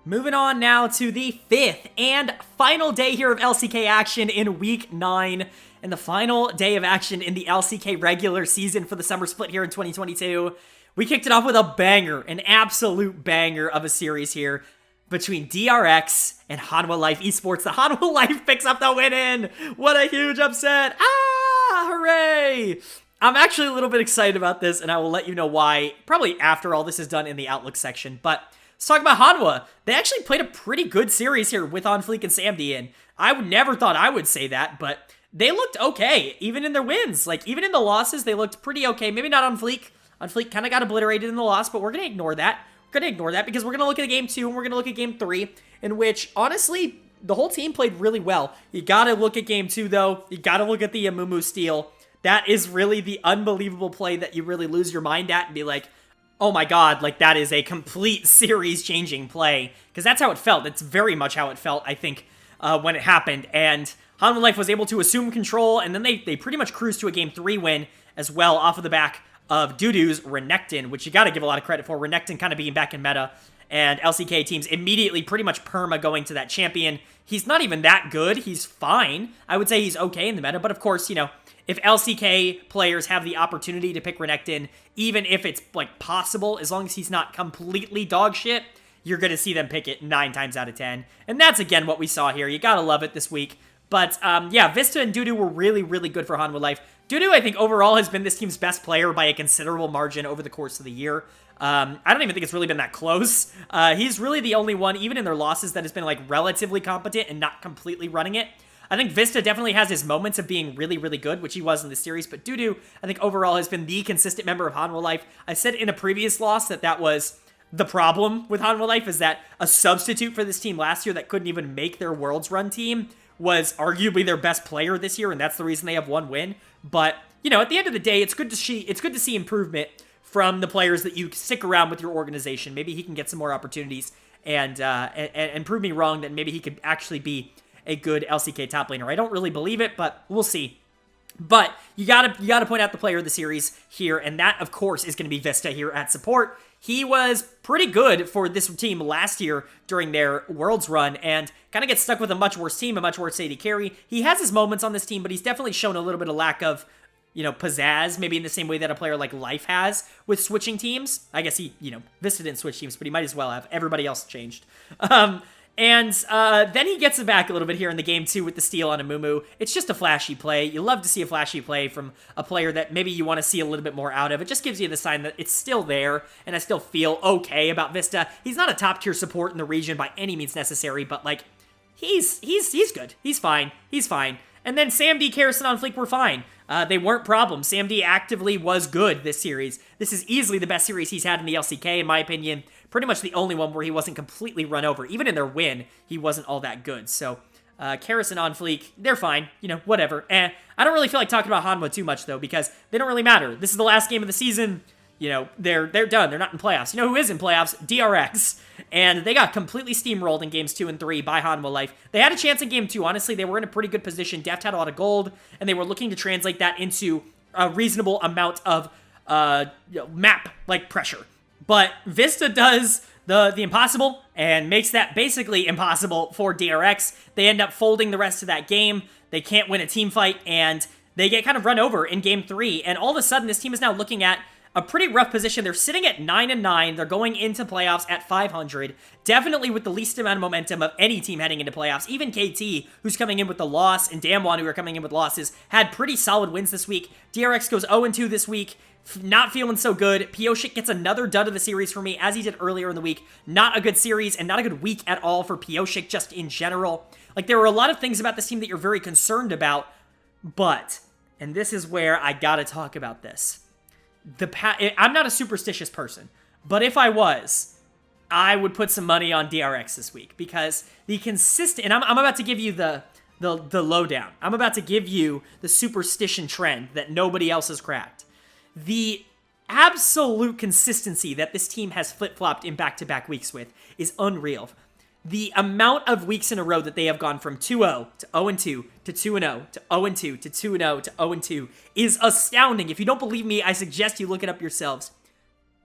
Moving on now to the 5th and final day here of LCK action in Week 9, and the final day of action in the LCK regular season for the summer split here in 2022. We kicked it off with a banger, an absolute banger of a series here between DRX and Hanwha Life Esports. The Hanwha Life picks up the win in. What a huge upset. Hooray! I'm actually a little bit excited about this, and I will let you know why probably after all this is done in the Outlook section, but let's talk about Hanwha. They actually played a pretty good series here with On Fleek and Samdi, and I would never thought I would say that, but they looked okay, even in their wins. Like, even in the losses, they looked pretty okay. Maybe not On Fleek. On Fleek kind of got obliterated in the loss, but we're going to ignore that. We're going to ignore that because we're going to look at Game 2 and we're going to look at Game 3, in which, honestly, the whole team played really well. You got to look at Game 2, though. You got to look at the Amumu steal. That is really the unbelievable play that you really lose your mind at and be like, oh my god, like, that is a complete series-changing play. Because that's how it felt. That's very much how it felt, I think, when it happened. And Hanwha Life was able to assume control, and then they pretty much cruised to a Game 3 win as well off of the back of Dudu's Renekton, which you gotta give a lot of credit for. Renekton kind of being back in meta, and LCK teams immediately pretty much perma going to that champion. He's not even that good. He's fine. I would say he's okay in the meta, but of course, if LCK players have the opportunity to pick Renekton, even if it's, possible, as long as he's not completely dog shit, you're going to see them pick it 9 times out of 10. And that's, again, what we saw here. You got to love it this week. But, yeah, Vista and Dudu were really, really good for Hanwha Life. Dudu, I think, overall has been this team's best player by a considerable margin over the course of the year. I don't even think it's really been that close. He's really the only one, even in their losses, that has been, like, relatively competent and not completely running it. I think Vista definitely has his moments of being really, really good, which he was in the series, but Dudu, I think, overall has been the consistent member of Hanwha Life. I said in a previous loss that was the problem with Hanwha Life, is that a substitute for this team last year that couldn't even make their Worlds run team was arguably their best player this year, and that's the reason they have one win. But, you know, at the end of the day, it's good to see improvement from the players that you stick around with your organization. Maybe he can get some more opportunities and prove me wrong that maybe he could actually be a good LCK top laner. I don't really believe it, but we'll see. But you gotta point out the player of the series here, and that, of course, is going to be Vista here at support. He was pretty good for this team last year during their Worlds run, and kind of gets stuck with a much worse team, a much worse AD carry. He has his moments on this team, but he's definitely shown a little bit of lack of, you know, pizzazz, maybe in the same way that a player like Life has with switching teams. I guess he, you know, Vista didn't switch teams, but he might as well have. Everybody else changed. And then he gets it back a little bit here in the game 2 with the steal on Amumu. It's just a flashy play. You love to see a flashy play from a player that maybe you want to see a little bit more out of. It just gives you the sign that it's still there, and I still feel okay about Vista. He's not a top-tier support in the region by any means necessary, but, like, he's good. He's fine. He's fine. And then SamD, Karison on Fleek were fine. They weren't problems. SamD actively was good this series. This is easily the best series he's had in the LCK, in my opinion. Pretty much the only one where he wasn't completely run over. Even in their win, he wasn't all that good. So, Karison on Fleek, they're fine. You know, whatever. I don't really feel like talking about Hanwha too much, though, because they don't really matter. This is the last game of the season. You know, they're done. They're not in playoffs. You know who is in playoffs? DRX. And they got completely steamrolled in games 2 and 3 by Hanwha Life. They had a chance in game 2. Honestly, they were in a pretty good position. Deft had a lot of gold, and they were looking to translate that into a reasonable amount of map-like pressure. But Vista does the impossible and makes that basically impossible for DRX. They end up folding the rest of that game. They can't win a team fight, and they get kind of run over in game 3. And all of a sudden, this team is now looking at a pretty rough position. They're sitting at 9-9. They're going into playoffs at 500. Definitely with the least amount of momentum of any team heading into playoffs. Even KT, who's coming in with the loss, and DAMWON, who are coming in with losses, had pretty solid wins this week. DRX goes 0-2 this week. Not feeling so good. Pioshik gets another dud of the series for me, as he did earlier in the week. Not a good series, and not a good week at all for Pioshik, just in general. Like, there were a lot of things about this team that you're very concerned about, but, and this is where I gotta talk about this. I'm not a superstitious person, but if I was, I would put some money on DRX this week, because the consistent, and I'm about to give you the lowdown. I'm about to give you the superstition trend that nobody else has cracked. The absolute consistency that this team has flip-flopped in back-to-back weeks with is unreal. The amount of weeks in a row that they have gone from 2-0 to 0-2 to 2-0 to 0-2 to 2-0 to 0-2 is astounding. If you don't believe me, I suggest you look it up yourselves.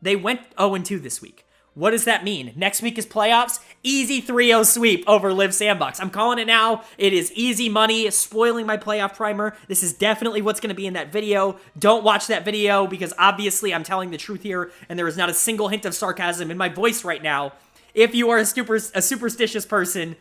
They went 0-2 this week. What does that mean? Next week is playoffs. Easy 3-0 sweep over Liiv SANDBOX. I'm calling it now. It is easy money, spoiling my playoff primer. This is definitely what's going to be in that video. Don't watch that video, because obviously I'm telling the truth here, and there is not a single hint of sarcasm in my voice right now. If you are a superstitious person,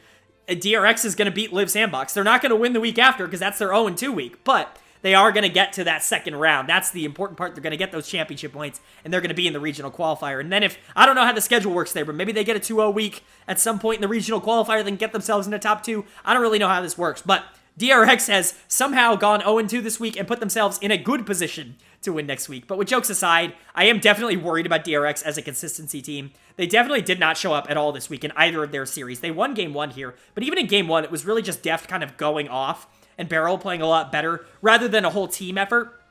DRX is going to beat Liiv SANDBOX. They're not going to win the week after, because that's their 0-2 week, but they are going to get to that second round. That's the important part. They're going to get those championship points, and they're going to be in the regional qualifier. And then if, I don't know how the schedule works there, but maybe they get a 2-0 week at some point in the regional qualifier, then get themselves in the top 2. I don't really know how this works, but DRX has somehow gone 0-2 this week and put themselves in a good position to win next week. But with jokes aside, I am definitely worried about DRX as a consistency team. They definitely did not show up at all this week in either of their series. They won game 1 here, but even in game 1, it was really just Deft kind of going off and Beryl playing a lot better rather than a whole team effort.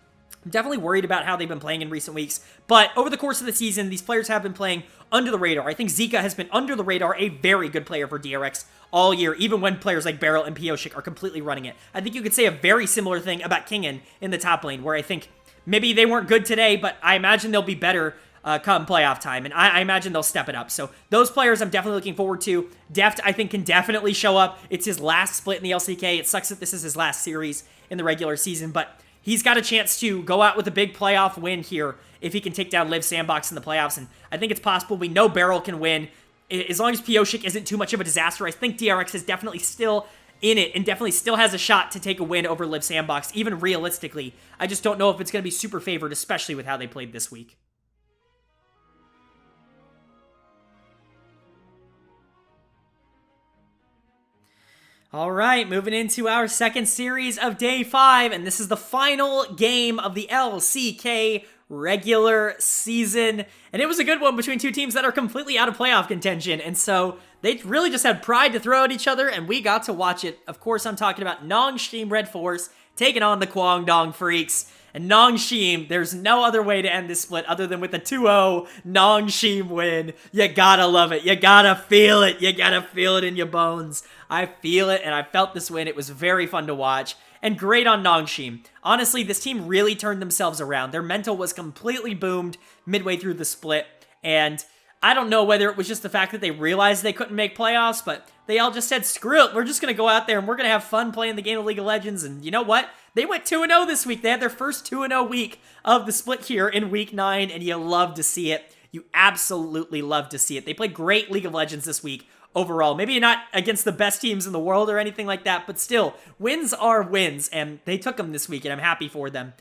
I'm definitely worried about how they've been playing in recent weeks, but over the course of the season, these players have been playing under the radar. I think Zika has been under the radar, a very good player for DRX all year, even when players like Beryl and Pioshik are completely running it. I think you could say a very similar thing about Kingen in the top lane, where I think maybe they weren't good today, but I imagine they'll be better come playoff time, and I imagine they'll step it up. So those players I'm definitely looking forward to. Deft, I think, can definitely show up. It's his last split in the LCK. It sucks that this is his last series in the regular season, but he's got a chance to go out with a big playoff win here if he can take down Liiv SANDBOX in the playoffs, and I think it's possible. We know Beryl can win. As long as Pioshik isn't too much of a disaster, I think DRX has definitely still in it and definitely still has a shot to take a win over Liiv SANDBOX, even realistically. I just don't know if it's going to be super favored, especially with how they played this week. All right, moving into our second series of Day 5, and this is the final game of the LCK regular season. And it was a good one between two teams that are completely out of playoff contention, and so they really just had pride to throw at each other, and we got to watch it. Of course, I'm talking about Nongshim RedForce taking on the Kwangdong Freecs. And Nongshim, there's no other way to end this split other than with a 2-0 Nongshim win. You gotta love it. You gotta feel it. You gotta feel it in your bones. I feel it, and I felt this win. It was very fun to watch, and great on Nongshim. Honestly, this team really turned themselves around. Their mental was completely boomed midway through the split, and I don't know whether it was just the fact that they realized they couldn't make playoffs, but they all just said, screw it, we're just going to go out there and we're going to have fun playing the game of League of Legends, and you know what? They went 2-0 this week. They had their first 2-0 week of the split here in Week 9, and you love to see it. You absolutely love to see it. They played great League of Legends this week overall. Maybe not against the best teams in the world or anything like that, but still, wins are wins, and they took them this week, and I'm happy for them.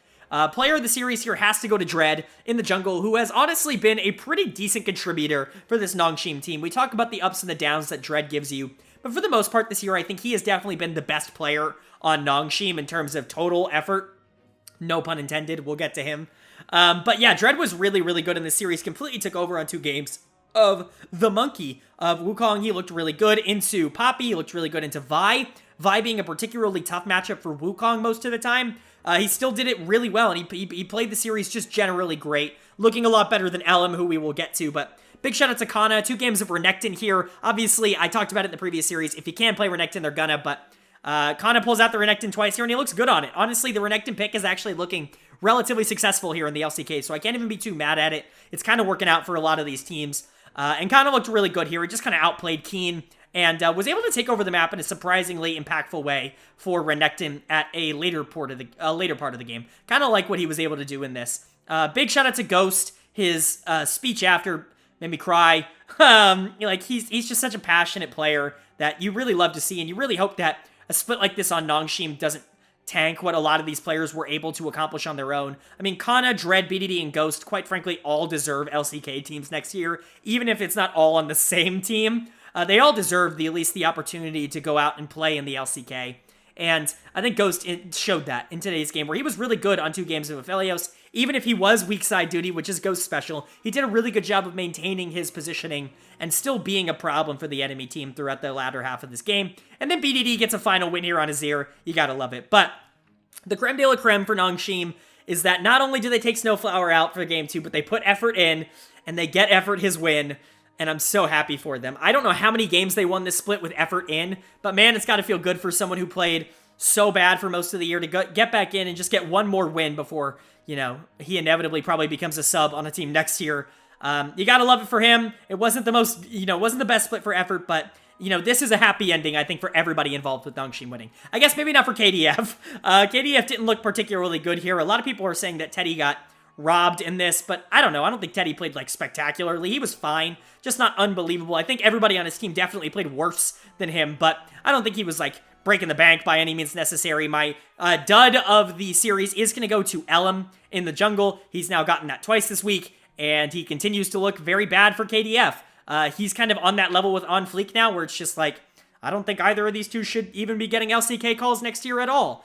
Player of the series here has to go to Dread in the jungle, who has honestly been a pretty decent contributor for this Nongshim team. We talk about the ups and the downs that Dread gives you, but for the most part this year, I think he has definitely been the best player on Nongshim in terms of total effort. No pun intended, we'll get to him. But yeah, Dread was really, really good in this series, completely took over on 2 games of the Monkey. Of Wukong, he looked really good into Poppy, he looked really good into Vi. Vi being a particularly tough matchup for Wukong most of the time. He still did it really well, and he played the series just generally great, looking a lot better than Elim, who we will get to, but big shout out to Kana. 2 games of Renekton here. Obviously, I talked about it in the previous series. If you can play Renekton, they're gonna, but Kana pulls out the Renekton twice here, and he looks good on it. Honestly, the Renekton pick is actually looking relatively successful here in the LCK, so I can't even be too mad at it. It's kind of working out for a lot of these teams, and Kana looked really good here. He just kind of outplayed Keen, and was able to take over the map in a surprisingly impactful way for Renekton at a later part of the game. Kind of like what he was able to do in this. Big shout out to Ghost. His speech after made me cry. Like he's just such a passionate player that you really love to see, and you really hope that a split like this on Nongshim doesn't tank what a lot of these players were able to accomplish on their own. I mean, Kana, Dread, BDD, and Ghost, quite frankly, all deserve LCK teams next year, even if it's not all on the same team. They all deserve at least the opportunity to go out and play in the LCK. And I think Ghost showed that in today's game, where he was really good on 2 games of Aphelios. Even if he was weak side duty, which is Ghost's special, he did a really good job of maintaining his positioning and still being a problem for the enemy team throughout the latter half of this game. And then BDD gets a final win here on Azir. You gotta love it. But the creme de la creme for Nongshim is that not only do they take Snowflower out for game 2, but they put effort in, and they get effort his win. And I'm so happy for them. I don't know how many games they won this split with effort in, but man, it's got to feel good for someone who played so bad for most of the year to get back in and just get one more win before, you know, he inevitably probably becomes a sub on a team next year. You got to love it for him. It wasn't the most, wasn't the best split for effort, but, this is a happy ending, I think, for everybody involved with Nongshim winning. I guess maybe not for KDF. KDF didn't look particularly good here. A lot of people are saying that Teddy got robbed in this, but I don't know. I don't think Teddy played, spectacularly. He was fine, just not unbelievable. I think everybody on his team definitely played worse than him, but I don't think he was, breaking the bank by any means necessary. My dud of the series is going to go to Elim in the jungle. He's now gotten that twice this week, and he continues to look very bad for KDF. He's kind of on that level with On Fleek now, where it's just I don't think either of these two should even be getting LCK calls next year at all.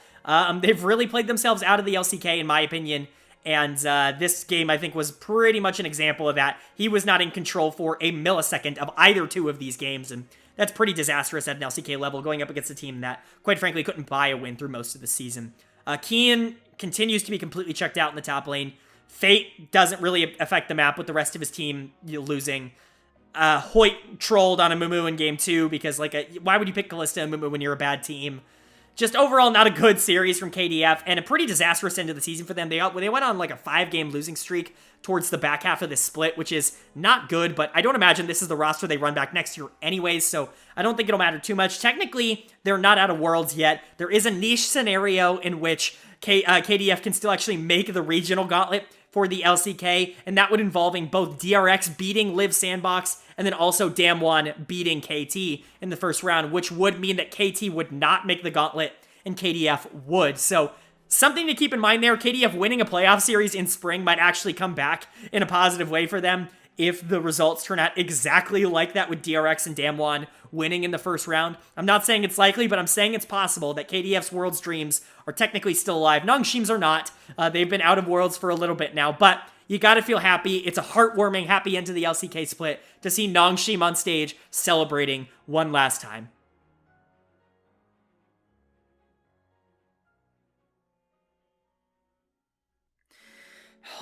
They've really played themselves out of the LCK, in my opinion. And this game, I think, was pretty much an example of that. He was not in control for a millisecond of either 2 of these games, and that's pretty disastrous at an LCK level, going up against a team that, quite frankly, couldn't buy a win through most of the season. Kian continues to be completely checked out in the top lane. Fate doesn't really affect the map with the rest of his team losing. Hoyt trolled on a Mumu in game 2 because, why would you pick Kalista and Mumu when you're a bad team? Just overall, not a good series from KDF, and a pretty disastrous end of the season for them. They went on a 5-game losing streak towards the back half of this split, which is not good, but I don't imagine this is the roster they run back next year anyways, so I don't think it'll matter too much. Technically, they're not out of Worlds yet. There is a niche scenario in which KDF can still actually make the regional gauntlet for the LCK, and that would involving both DRX beating Liiv SANDBOX and then also DAMWON beating KT in the first round, which would mean that KT would not make the gauntlet and KDF would. So something to keep in mind there, KDF winning a playoff series in spring might actually come back in a positive way for them if the results turn out exactly like that with DRX and DAMWON winning in the first round. I'm not saying it's likely, but I'm saying it's possible that KDF's Worlds dreams are technically still alive. Nongshim's are not. They've been out of Worlds for a little bit now, but you gotta feel happy. It's a heartwarming, happy end to the LCK split to see Nongshim on stage celebrating one last time.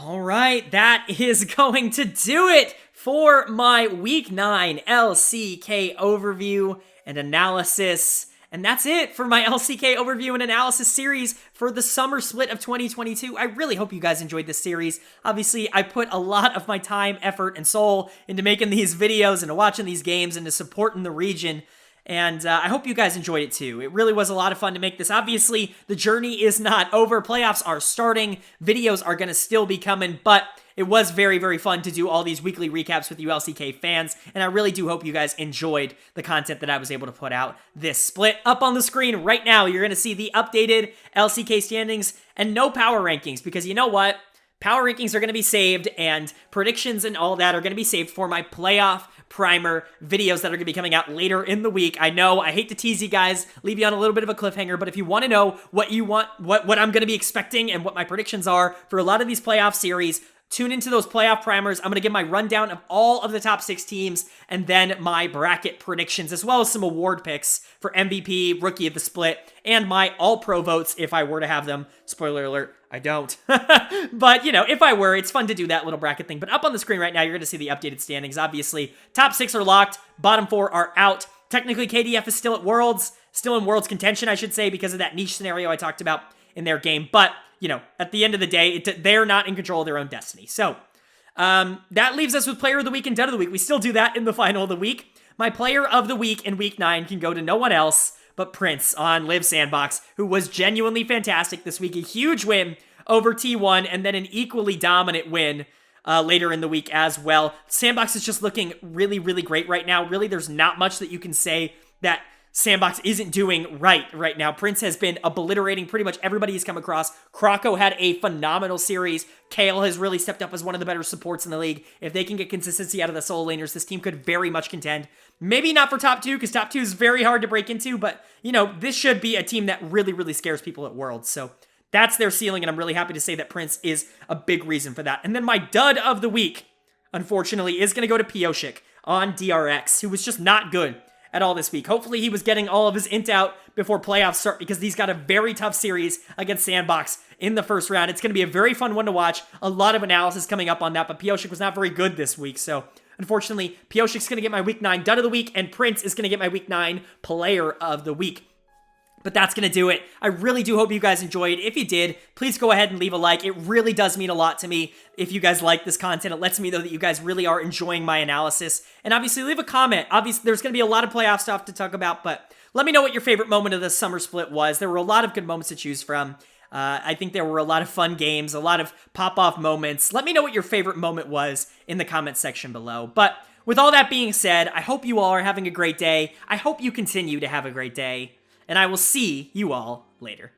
All right, that is going to do it for my Week 9 LCK overview and analysis. And that's it for my LCK overview and analysis series for the summer split of 2022. I really hope you guys enjoyed this series. Obviously, I put a lot of my time, effort, and soul into making these videos and to watching these games and to supporting the region. And I hope you guys enjoyed it too. It really was a lot of fun to make this. Obviously, the journey is not over. Playoffs are starting. Videos are going to still be coming, but it was very, very fun to do all these weekly recaps with you LCK fans, and I really do hope you guys enjoyed the content that I was able to put out this split. Up on the screen right now, you're going to see the updated LCK standings and no power rankings, because you know what? Power rankings are going to be saved, and predictions and all that are going to be saved for my playoff primer videos that are going to be coming out later in the week. I know, I hate to tease you guys, leave you on a little bit of a cliffhanger, but if you want to know what I'm going to be expecting and what my predictions are for a lot of these playoff series, tune into those playoff primers. I'm going to give my rundown of all of the top 6 teams and then my bracket predictions, as well as some award picks for MVP, Rookie of the Split, and my All-Pro votes if I were to have them. Spoiler alert, I don't. But, you know, if I were, it's fun to do that little bracket thing. But up on the screen right now, you're going to see the updated standings. Obviously, top 6 are locked, bottom 4 are out. Technically, KDF is still at Worlds, still in Worlds contention, I should say, because of that niche scenario I talked about in their game. But you know, at the end of the day, they're not in control of their own destiny. So, that leaves us with Player of the Week and Dud of the Week. We still do that in the final of the week. My Player of the Week in Week 9 can go to no one else but Prince on Liiv SANDBOX, who was genuinely fantastic this week. A huge win over T1, and then an equally dominant win later in the week as well. SANDBOX is just looking really, really great right now. Really, there's not much that you can say that SANDBOX isn't doing right now. Prince has been obliterating pretty much everybody he's come across. Kroko had a phenomenal series. Kale has really stepped up as one of the better supports in the league. If they can get consistency out of the solo laners, this team could very much contend. Maybe not for top 2, because top 2 is very hard to break into, but, you know, this should be a team that really, really scares people at Worlds. So that's their ceiling, and I'm really happy to say that Prince is a big reason for that. And then my dud of the week, unfortunately, is going to go to Pioshik on DRX, who was just not good at all this week. Hopefully he was getting all of his int out before playoffs start, because he's got a very tough series against SANDBOX in the first round. It's going to be a very fun one to watch. A lot of analysis coming up on that, but Pioshik was not very good this week. So unfortunately, Pioshik's going to get my Week 9 Dud of the Week, and Prince is going to get my Week 9 Player of the Week. But that's going to do it. I really do hope you guys enjoyed. If you did, please go ahead and leave a like. It really does mean a lot to me if you guys like this content. It lets me know that you guys really are enjoying my analysis. And obviously, leave a comment. Obviously, there's going to be a lot of playoff stuff to talk about, but let me know what your favorite moment of the summer split was. There were a lot of good moments to choose from. I think there were a lot of fun games, a lot of pop-off moments. Let me know what your favorite moment was in the comment section below. But with all that being said, I hope you all are having a great day. I hope you continue to have a great day. And I will see you all later.